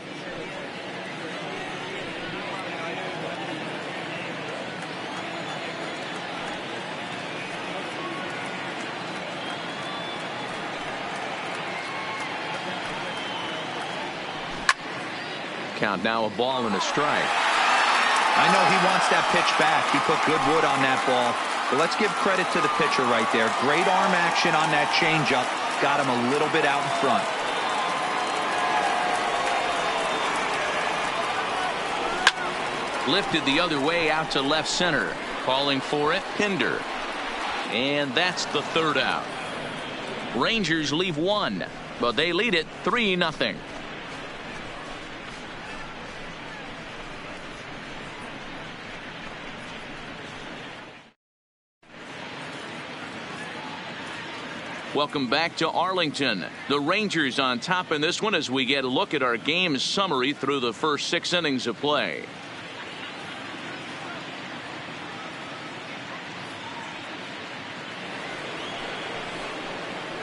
Count now, a ball and a strike. I know he wants that pitch back. He put good wood on that ball. But let's give credit to the pitcher right there. Great arm action on that changeup. Got him a little bit out in front. Lifted the other way out to left center. Calling for it, Pinder. And that's the 3rd out. Rangers leave 1, but they lead it 3-0. Welcome back to Arlington. The Rangers on top in this one as we get a look at our game summary through the first 6 innings of play.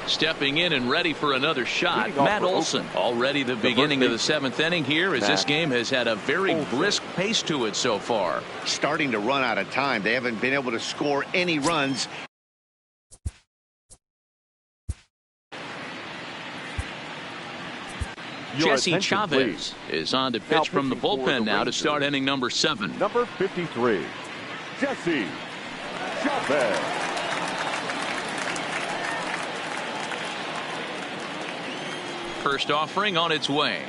Stepping in and ready for another shot, Matt Olson. Already the beginning of the 7th inning here as this game has had a very brisk pace to it so far. Starting to run out of time. They haven't been able to score any runs. Jesse Chavez is on to pitch from the bullpen now to start inning number 7. Number 53, Jesse Chavez. First offering on its way.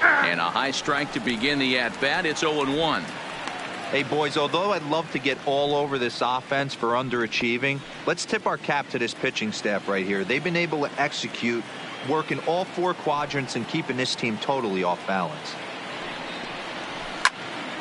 And a high strike to begin the at-bat. It's 0-1. Hey, boys, although I'd love to get all over this offense for underachieving, let's tip our cap to this pitching staff right here. They've been able to execute, working all 4 quadrants and keeping this team totally off balance.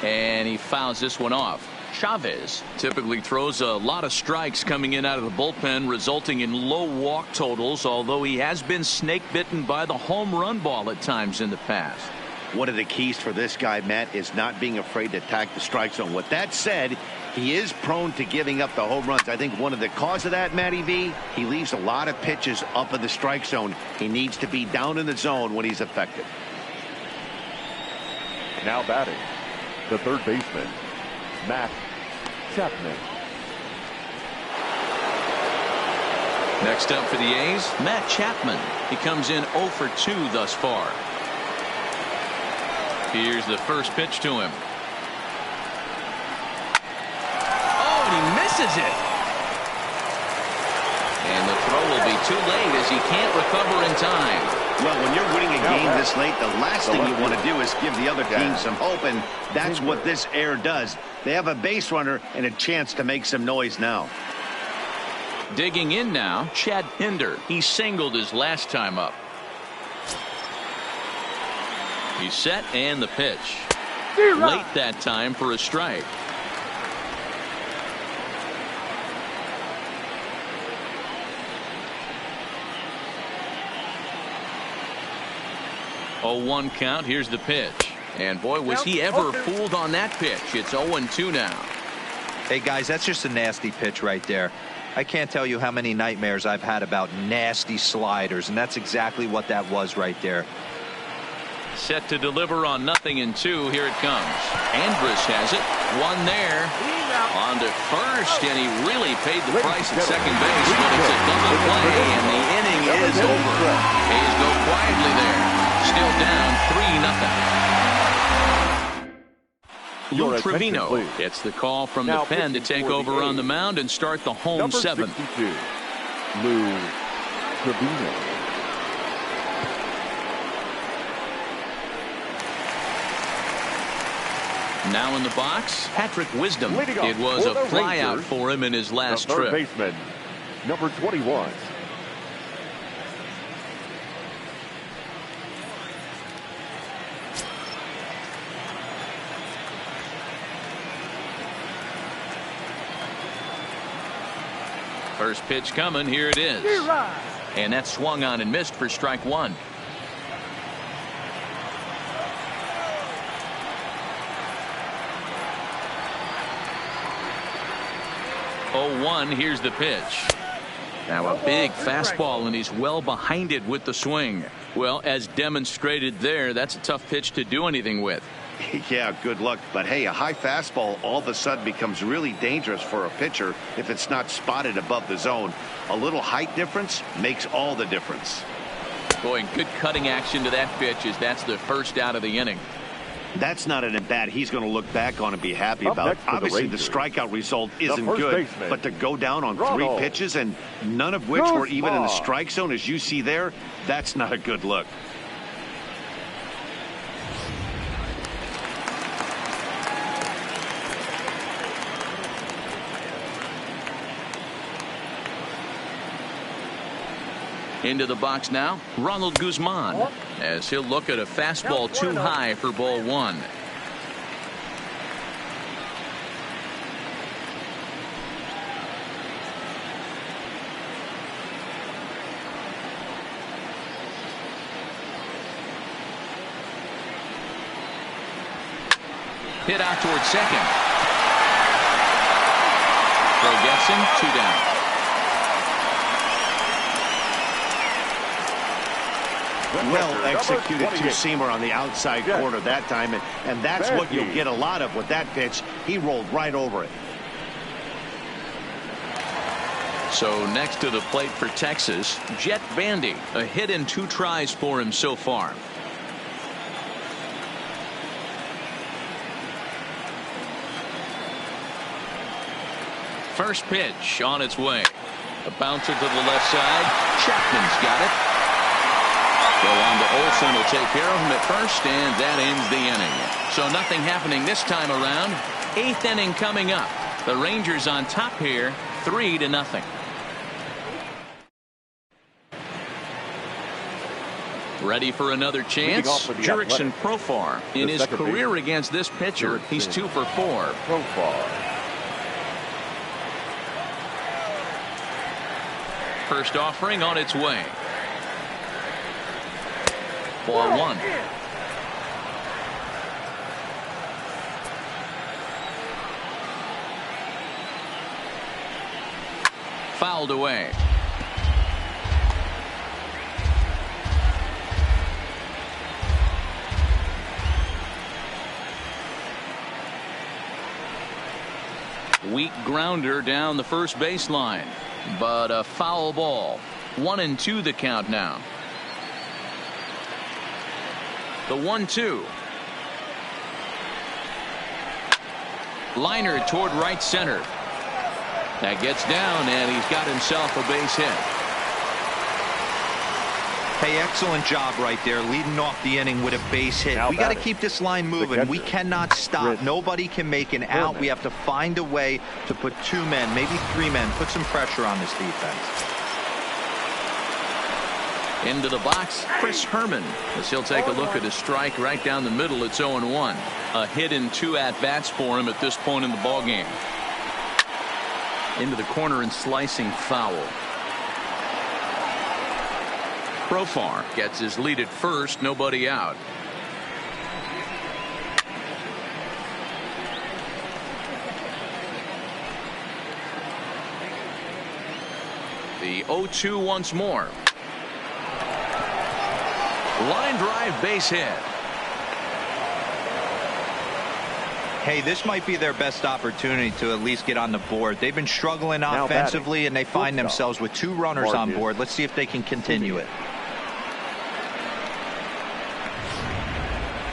And he fouls this one off. Chavez typically throws a lot of strikes coming in out of the bullpen, resulting in low walk totals, although he has been snake bitten by the home run ball at times in the past. One of the keys for this guy, Matt, is not being afraid to attack the strike zone. With that said, he is prone to giving up the home runs. I think one of the cause of that, Matty V, he leaves a lot of pitches up in the strike zone. He needs to be down in the zone when he's effective. Now batting, the third baseman, Matt Chapman. Next up for the A's, Matt Chapman. He comes in 0 for 2 thus far. Here's the first pitch to him. Oh, and he misses it. And the throw will be too late as he can't recover in time. Well, when you're winning a game this late, the last thing you want to do is give the other team some hope, and that's what this error does. They have a base runner and a chance to make some noise now. Digging in now, Chad Pinder. He singled his last time up. He's set and the pitch. Late that time for a strike. Oh, 1 count. Here's the pitch. And boy, was he ever fooled on that pitch. It's 0-2 now. Hey, guys, that's just a nasty pitch right there. I can't tell you how many nightmares I've had about nasty sliders, and that's exactly what that was right there. Set to deliver on 0-2. Here it comes. Andrus has it. One there. On to first, and he really paid the price at second base, but it's a double play, and the inning is over. A's go quietly there. Still down 3-0. Lou Trevino gets the call from the pen to take over on the mound and start the home seventh. Lou Trevino. Now in the box, Patrick Wisdom. It was a flyout for him in his last trip. Third baseman, number 21. First pitch coming. Here it is. And that swung on and missed for strike 1. Oh, 1. Here's the pitch. Now a big fastball, and he's well behind it with the swing. Well, as demonstrated there, that's a tough pitch to do anything with. Yeah, good luck. But hey, a high fastball all of a sudden becomes really dangerous for a pitcher if it's not spotted above the zone. A little height difference makes all the difference. Boy, good cutting action to that pitch as that's the first out of the inning. That's not an at-bat he's going to look back on and be happy about. Obviously, the strikeout result isn't good, but to go down on 3 pitches and none of which were even in the strike zone, as you see there, that's not a good look. Into the box now, Ronald Guzman, as he'll look at a fastball too high for ball 1. Hit out towards second. Throw gets him, 2 down. Well executed two-seamer on the outside corner that time, and that's what you'll get a lot of with that pitch. He rolled right over it. So next to the plate for Texas, Jet Bandy. A hit in 2 tries for him so far. First pitch on its way. A bouncer to the left side. Chapman's got it. Go on to Olsen, will take care of him at first, and that ends the inning. So nothing happening this time around. 8th inning coming up. The Rangers on top here, 3-0. Ready for another chance. Jurickson Profar in his career against this pitcher. He's 2 for 4. Profar. First offering on its way. Ball 1. Fouled away. Weak grounder down the first baseline, but a foul ball. 1-2 the count now. The 1-2. Liner toward right center. That gets down, and he's got himself a base hit. Hey, excellent job right there, leading off the inning with a base hit. We got to keep this line moving. We cannot stop. Nobody can make an out. We have to find a way to put 2 men, maybe 3 men, put some pressure on this defense. Into the box, Chris Herman, as he'll take a look at a strike right down the middle. It's 0-1. A hit in 2 at-bats for him at this point in the ballgame. Into the corner and slicing foul. Profar gets his lead at first, nobody out. The 0-2 once more. Line drive, base hit. Hey, this might be their best opportunity to at least get on the board. They've been struggling offensively, and they find themselves with 2 runners on board. Let's see if they can continue it.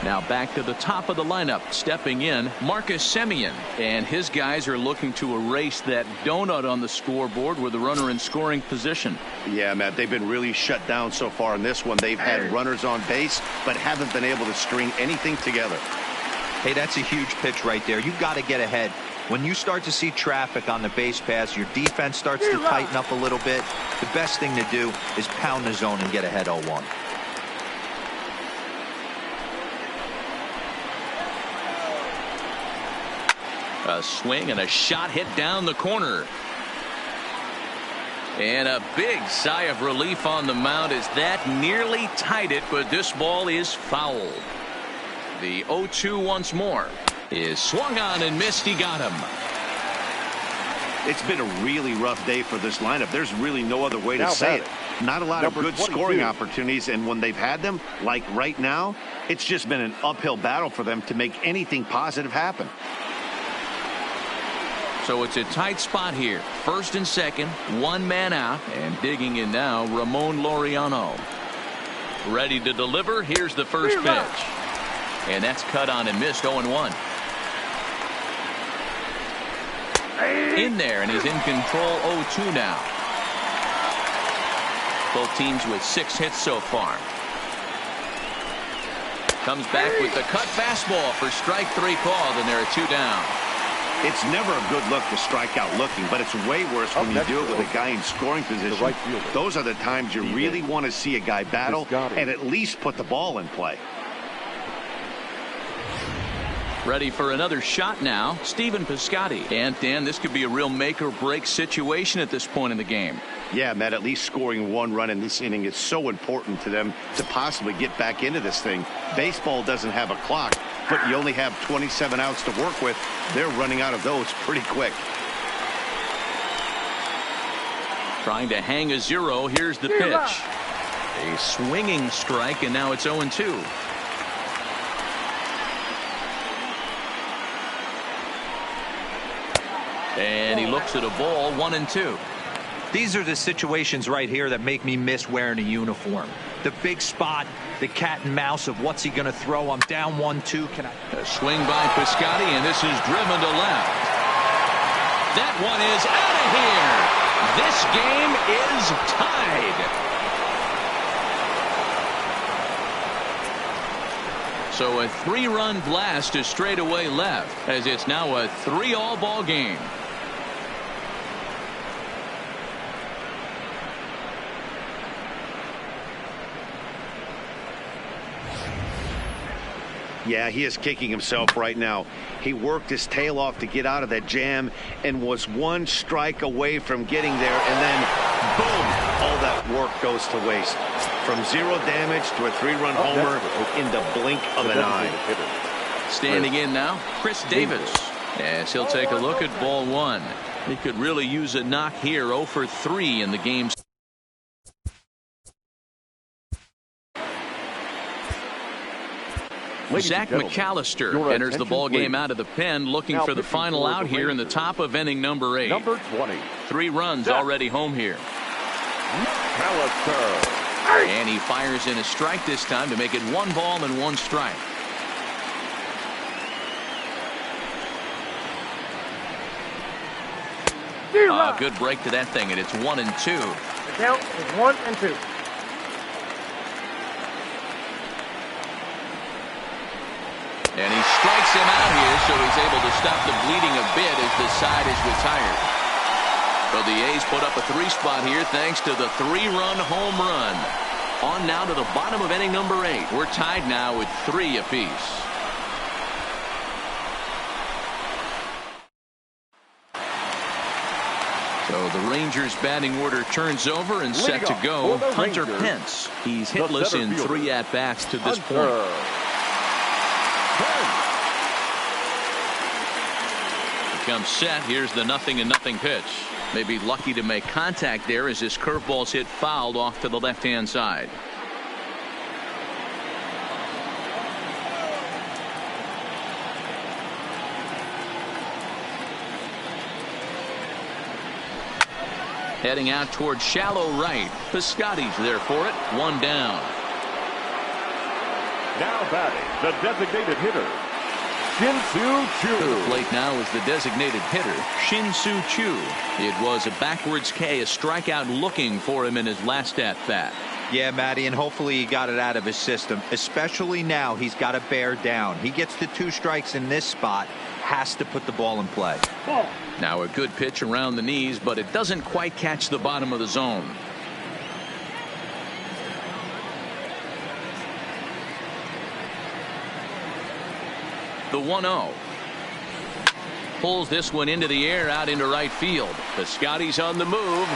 Now back to the top of the lineup, stepping in, Marcus Semien, and his guys are looking to erase that donut on the scoreboard with the runner in scoring position. Yeah, Matt, they've been really shut down so far in this one. They've had runners on base, but haven't been able to string anything together. Hey, that's a huge pitch right there. You've got to get ahead. When you start to see traffic on the base pass, your defense starts to tighten up a little bit. The best thing to do is pound the zone and get ahead 0-1. A swing and a shot hit down the corner. And a big sigh of relief on the mound as that nearly tied it, but this ball is fouled. The 0-2 once more is swung on and missed. He got him. It's been a really rough day for this lineup. There's really no other way to say it. Not a lot of good scoring opportunities, and when they've had them, like right now, it's just been an uphill battle for them to make anything positive happen. So it's a tight spot here. First and second, 1 man out, and digging in now, Ramon Laureano. Ready to deliver. Here's the first pitch. And that's cut on and missed. 0-1. In there, and he's in control. 0-2 now. Both teams with 6 hits so far. Comes back with the cut fastball for strike 3 called, and there are 2 down. It's never a good look to strike out looking, but it's way worse when you do it with a guy in scoring position. Those are the times you really want to see a guy battle and at least put the ball in play. Ready for another shot now, Stephen Piscotty. And Dan, this could be a real make or break situation at this point in the game. Yeah, Matt, at least scoring 1 run in this inning is so important to them to possibly get back into this thing. Baseball doesn't have a clock, but you only have 27 outs to work with. They're running out of those pretty quick. Trying to hang a 0. Here's the pitch. A swinging strike, and now it's 0-2. And he looks at a ball. 1-2. These are the situations right here that make me miss wearing a uniform. The big spot, the cat and mouse of what's he going to throw. I'm down 1-2. Can I? A swing by Piscotty, and this is driven to left. That one is out of here. This game is tied. So a 3-run blast is straightaway left, as it's now a 3-all ball game. Yeah, he is kicking himself right now. He worked his tail off to get out of that jam and was 1 strike away from getting there, and then boom, all that work goes to waste. From 0 damage to a 3-run homer in the blink of an eye. Standing in now, Chris Davis, as he'll take a look at ball 1. He could really use a knock here. 0 for 3 in the game. Zach McAllister enters the ball game out of the pen, looking for the final out here in the top of inning number 8. Number 20. 3 runs already home here. McAllister. And he fires in a strike this time to make it 1 ball and 1 strike. Good break to that thing, and it's 1 and 2. The count is 1 and 2. And he strikes him out here, so he's able to stop the bleeding a bit as the side is retired. So the A's put up a 3 spot here thanks to the 3-run home run. On now to the bottom of inning number 8. We're tied now with 3 apiece. So the Rangers batting order turns over and set to go. Hunter Pence. He's hitless in 3 at-bats to this point. Comes set. Here's the 0-0 pitch. Maybe lucky to make contact there as his curveball's hit fouled off to the left-hand side. Heading out toward shallow right. Piscotty's there for it. 1 down. Now batting, the designated hitter, Shin-Soo Choo. To the plate now is the designated hitter, Shin-Soo Choo. It was a backwards K, a strikeout looking for him in his last at-bat. Yeah, Matty, and hopefully he got it out of his system. Especially now, he's got to bear down. He gets the 2 strikes in this spot, has to put the ball in play. Now a good pitch around the knees, but it doesn't quite catch the bottom of the zone. The 1-0. Pulls this one into the air out into right field. Piscotty's on the move.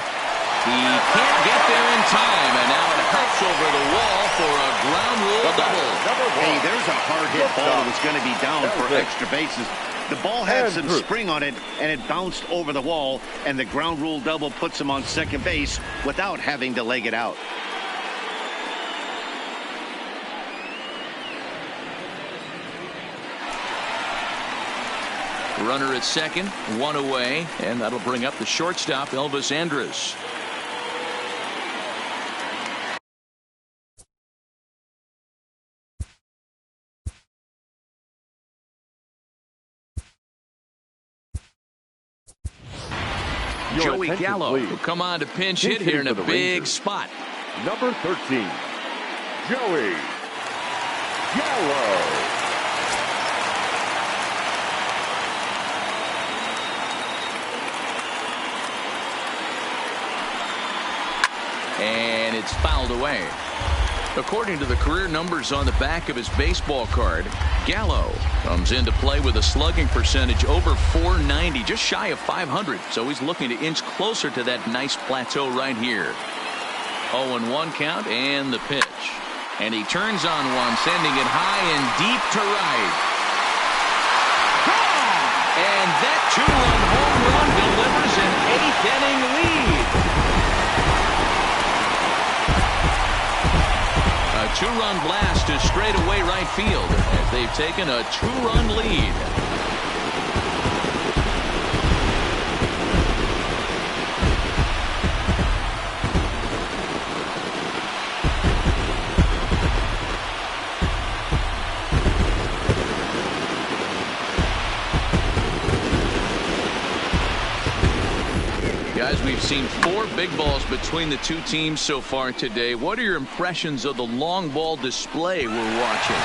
He can't get there in time, and now it hops over the wall for a ground rule double. Hey, there's a hard hit ball that was going to be down for extra bases. The ball had some spring on it, and it bounced over the wall, and the ground rule double puts him on second base without having to leg it out. Runner at second, 1 away, and that'll bring up the shortstop, Elvis Andrus. Joey Gallo will come on to pinch hit here in a big spot. Number 13, Joey Gallo. And it's fouled away. According to the career numbers on the back of his baseball card, Gallo comes into play with a slugging percentage over .490, just shy of .500. So he's looking to inch closer to that nice plateau right here. 0-1 count and the pitch. And he turns on one, sending it high and deep to right. And that 2-run home run delivers an 8th-inning lead. A 2-run blast to straightaway right field as they've taken a 2-run lead. We've seen 4 big balls between the two teams so far today. What are your impressions of the long ball display we're watching?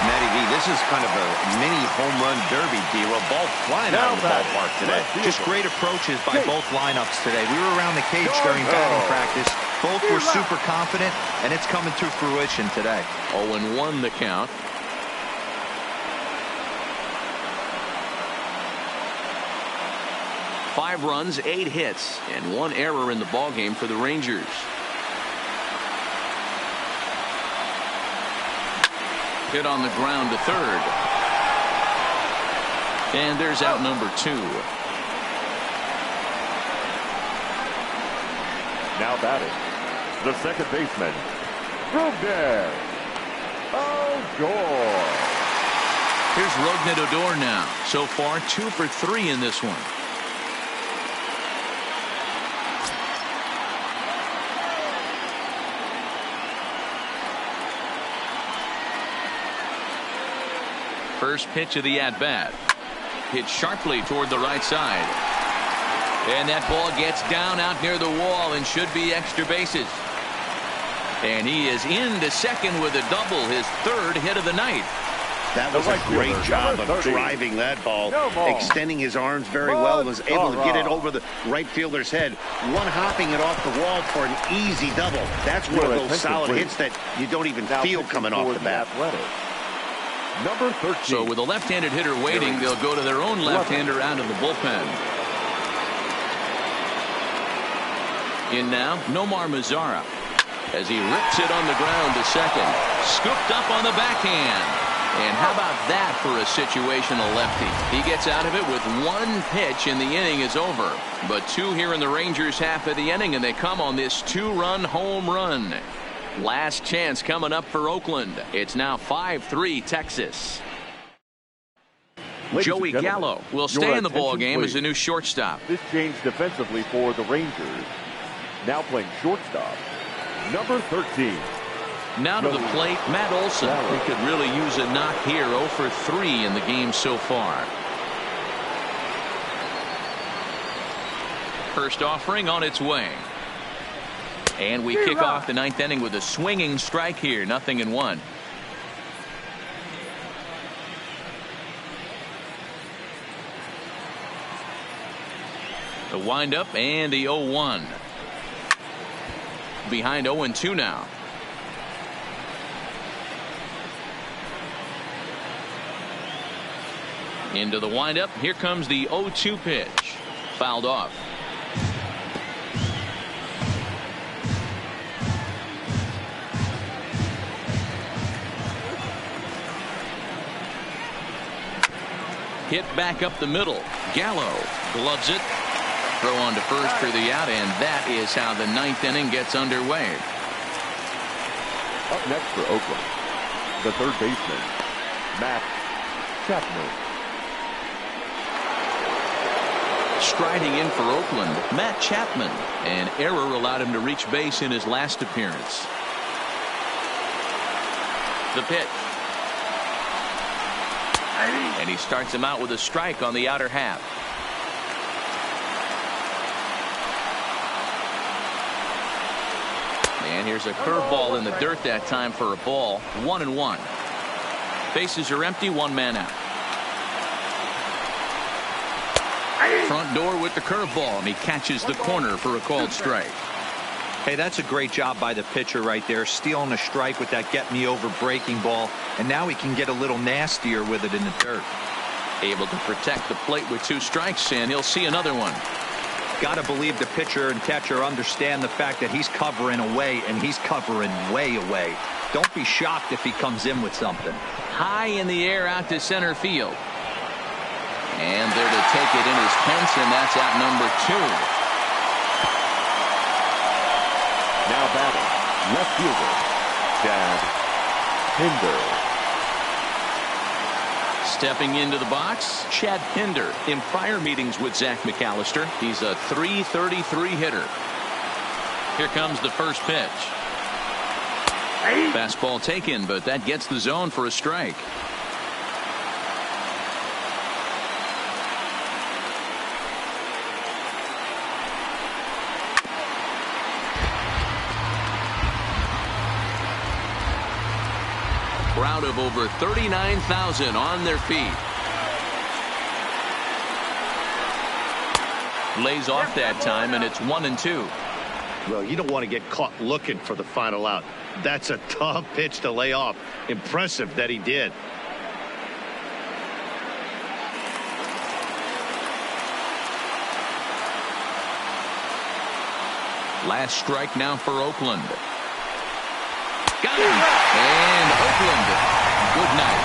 Matty V, this is kind of a mini home run derby, D-Row. Ball flying out of the ballpark today. Just great approaches by both lineups today. We were around the cage during batting practice. Both were super confident, and it's coming to fruition today. 0-1 the count. Five runs, 8 hits, and 1 error in the ballgame for the Rangers. Hit on the ground to third. And there's out number 2. Now batting, the second baseman, Rougned Odor. Here's Rougned Odor now. So far, 2 for 3 in this one. First pitch of the at-bat. Hit sharply toward the right side. And that ball gets down out near the wall and should be extra bases. And he is into second with a double, his 3rd hit of the night. That was a great job of driving that ball, extending his arms very well, and was able to get it over the right fielder's head, one-hopping it off the wall for an easy double. That's one of those solid hits that you don't even feel coming off the bat. Number 13. So with a left-handed hitter waiting, they'll go to their own left-hander out of the bullpen. In now, Nomar Mazara, as he rips it on the ground to second. Scooped up on the backhand. And how about that for a situational lefty? He gets out of it with 1 pitch and the inning is over. But 2 here in the Rangers half of the inning, and they come on this 2-run home run. Last chance coming up for Oakland. It's now 5-3 Texas. Joey Gallo will stay in the ball game as a new shortstop. This change defensively for the Rangers. Now playing shortstop, number 13. Now to the plate, Matt Olson. He could really use a knock here. 0 for 3 in the game so far. First offering on its way. And we kick off the 9th inning with a swinging strike here. 0-1. The windup and the 0-1. Behind 0-2 now. Into the windup. Here comes the 0-2 pitch. Fouled off. Hit back up the middle. Gallo gloves it. Throw on to first for the out, and that is how the 9th inning gets underway. Up next for Oakland, the third baseman, Matt Chapman. Striding in for Oakland, Matt Chapman. An error allowed him to reach base in his last appearance. The pitch. And he starts him out with a strike on the outer half. And here's a curveball in the dirt that time for a ball. 1-1. Bases are empty, 1 man out. Front door with the curveball, and he catches the corner for a called strike. Hey, that's a great job by the pitcher right there, stealing a strike with that get-me-over breaking ball, and now he can get a little nastier with it in the dirt. Able to protect the plate with 2 strikes, and he'll see another one. Got to believe the pitcher and catcher understand the fact that he's covering away, and he's covering way away. Don't be shocked if he comes in with something. High in the air out to center field. And there to take it in is Pence, and that's out number 2. Now batting, left fielder, Chad Pinder. Stepping into the box, Chad Pinder. In prior meetings with Zach McAllister, he's a .333 hitter. Here comes the first pitch. Fastball taken, but that gets the zone for a strike. Crowd of over 39,000 on their feet. Lays off that time, and it's 1-2. Well, you don't want to get caught looking for the final out. That's a tough pitch to lay off. Impressive that he did. Last strike now for Oakland. Got him. And Oakland, good night.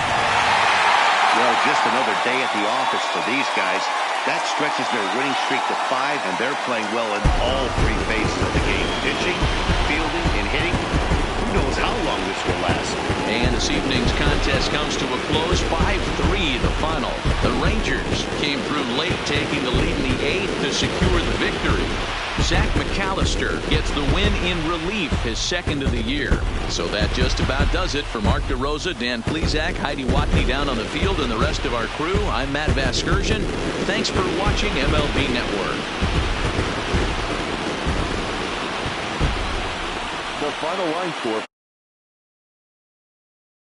Well, just another day at the office for these guys. That stretches their winning streak to 5, and they're playing well in all 3 phases of the game. Pitching, fielding, and hitting. Who knows how long this will last. And this evening's contest comes to a close. 5-3 the final. The Rangers came through late, taking the lead in the 8th to secure the victory. Zach McAllister gets the win in relief, his 2nd of the year. So that just about does it. For Mark DeRosa, Dan Plesac, Heidi Watney down on the field, and the rest of our crew, I'm Matt Vasgersian. Thanks for watching MLB Network. The final line score.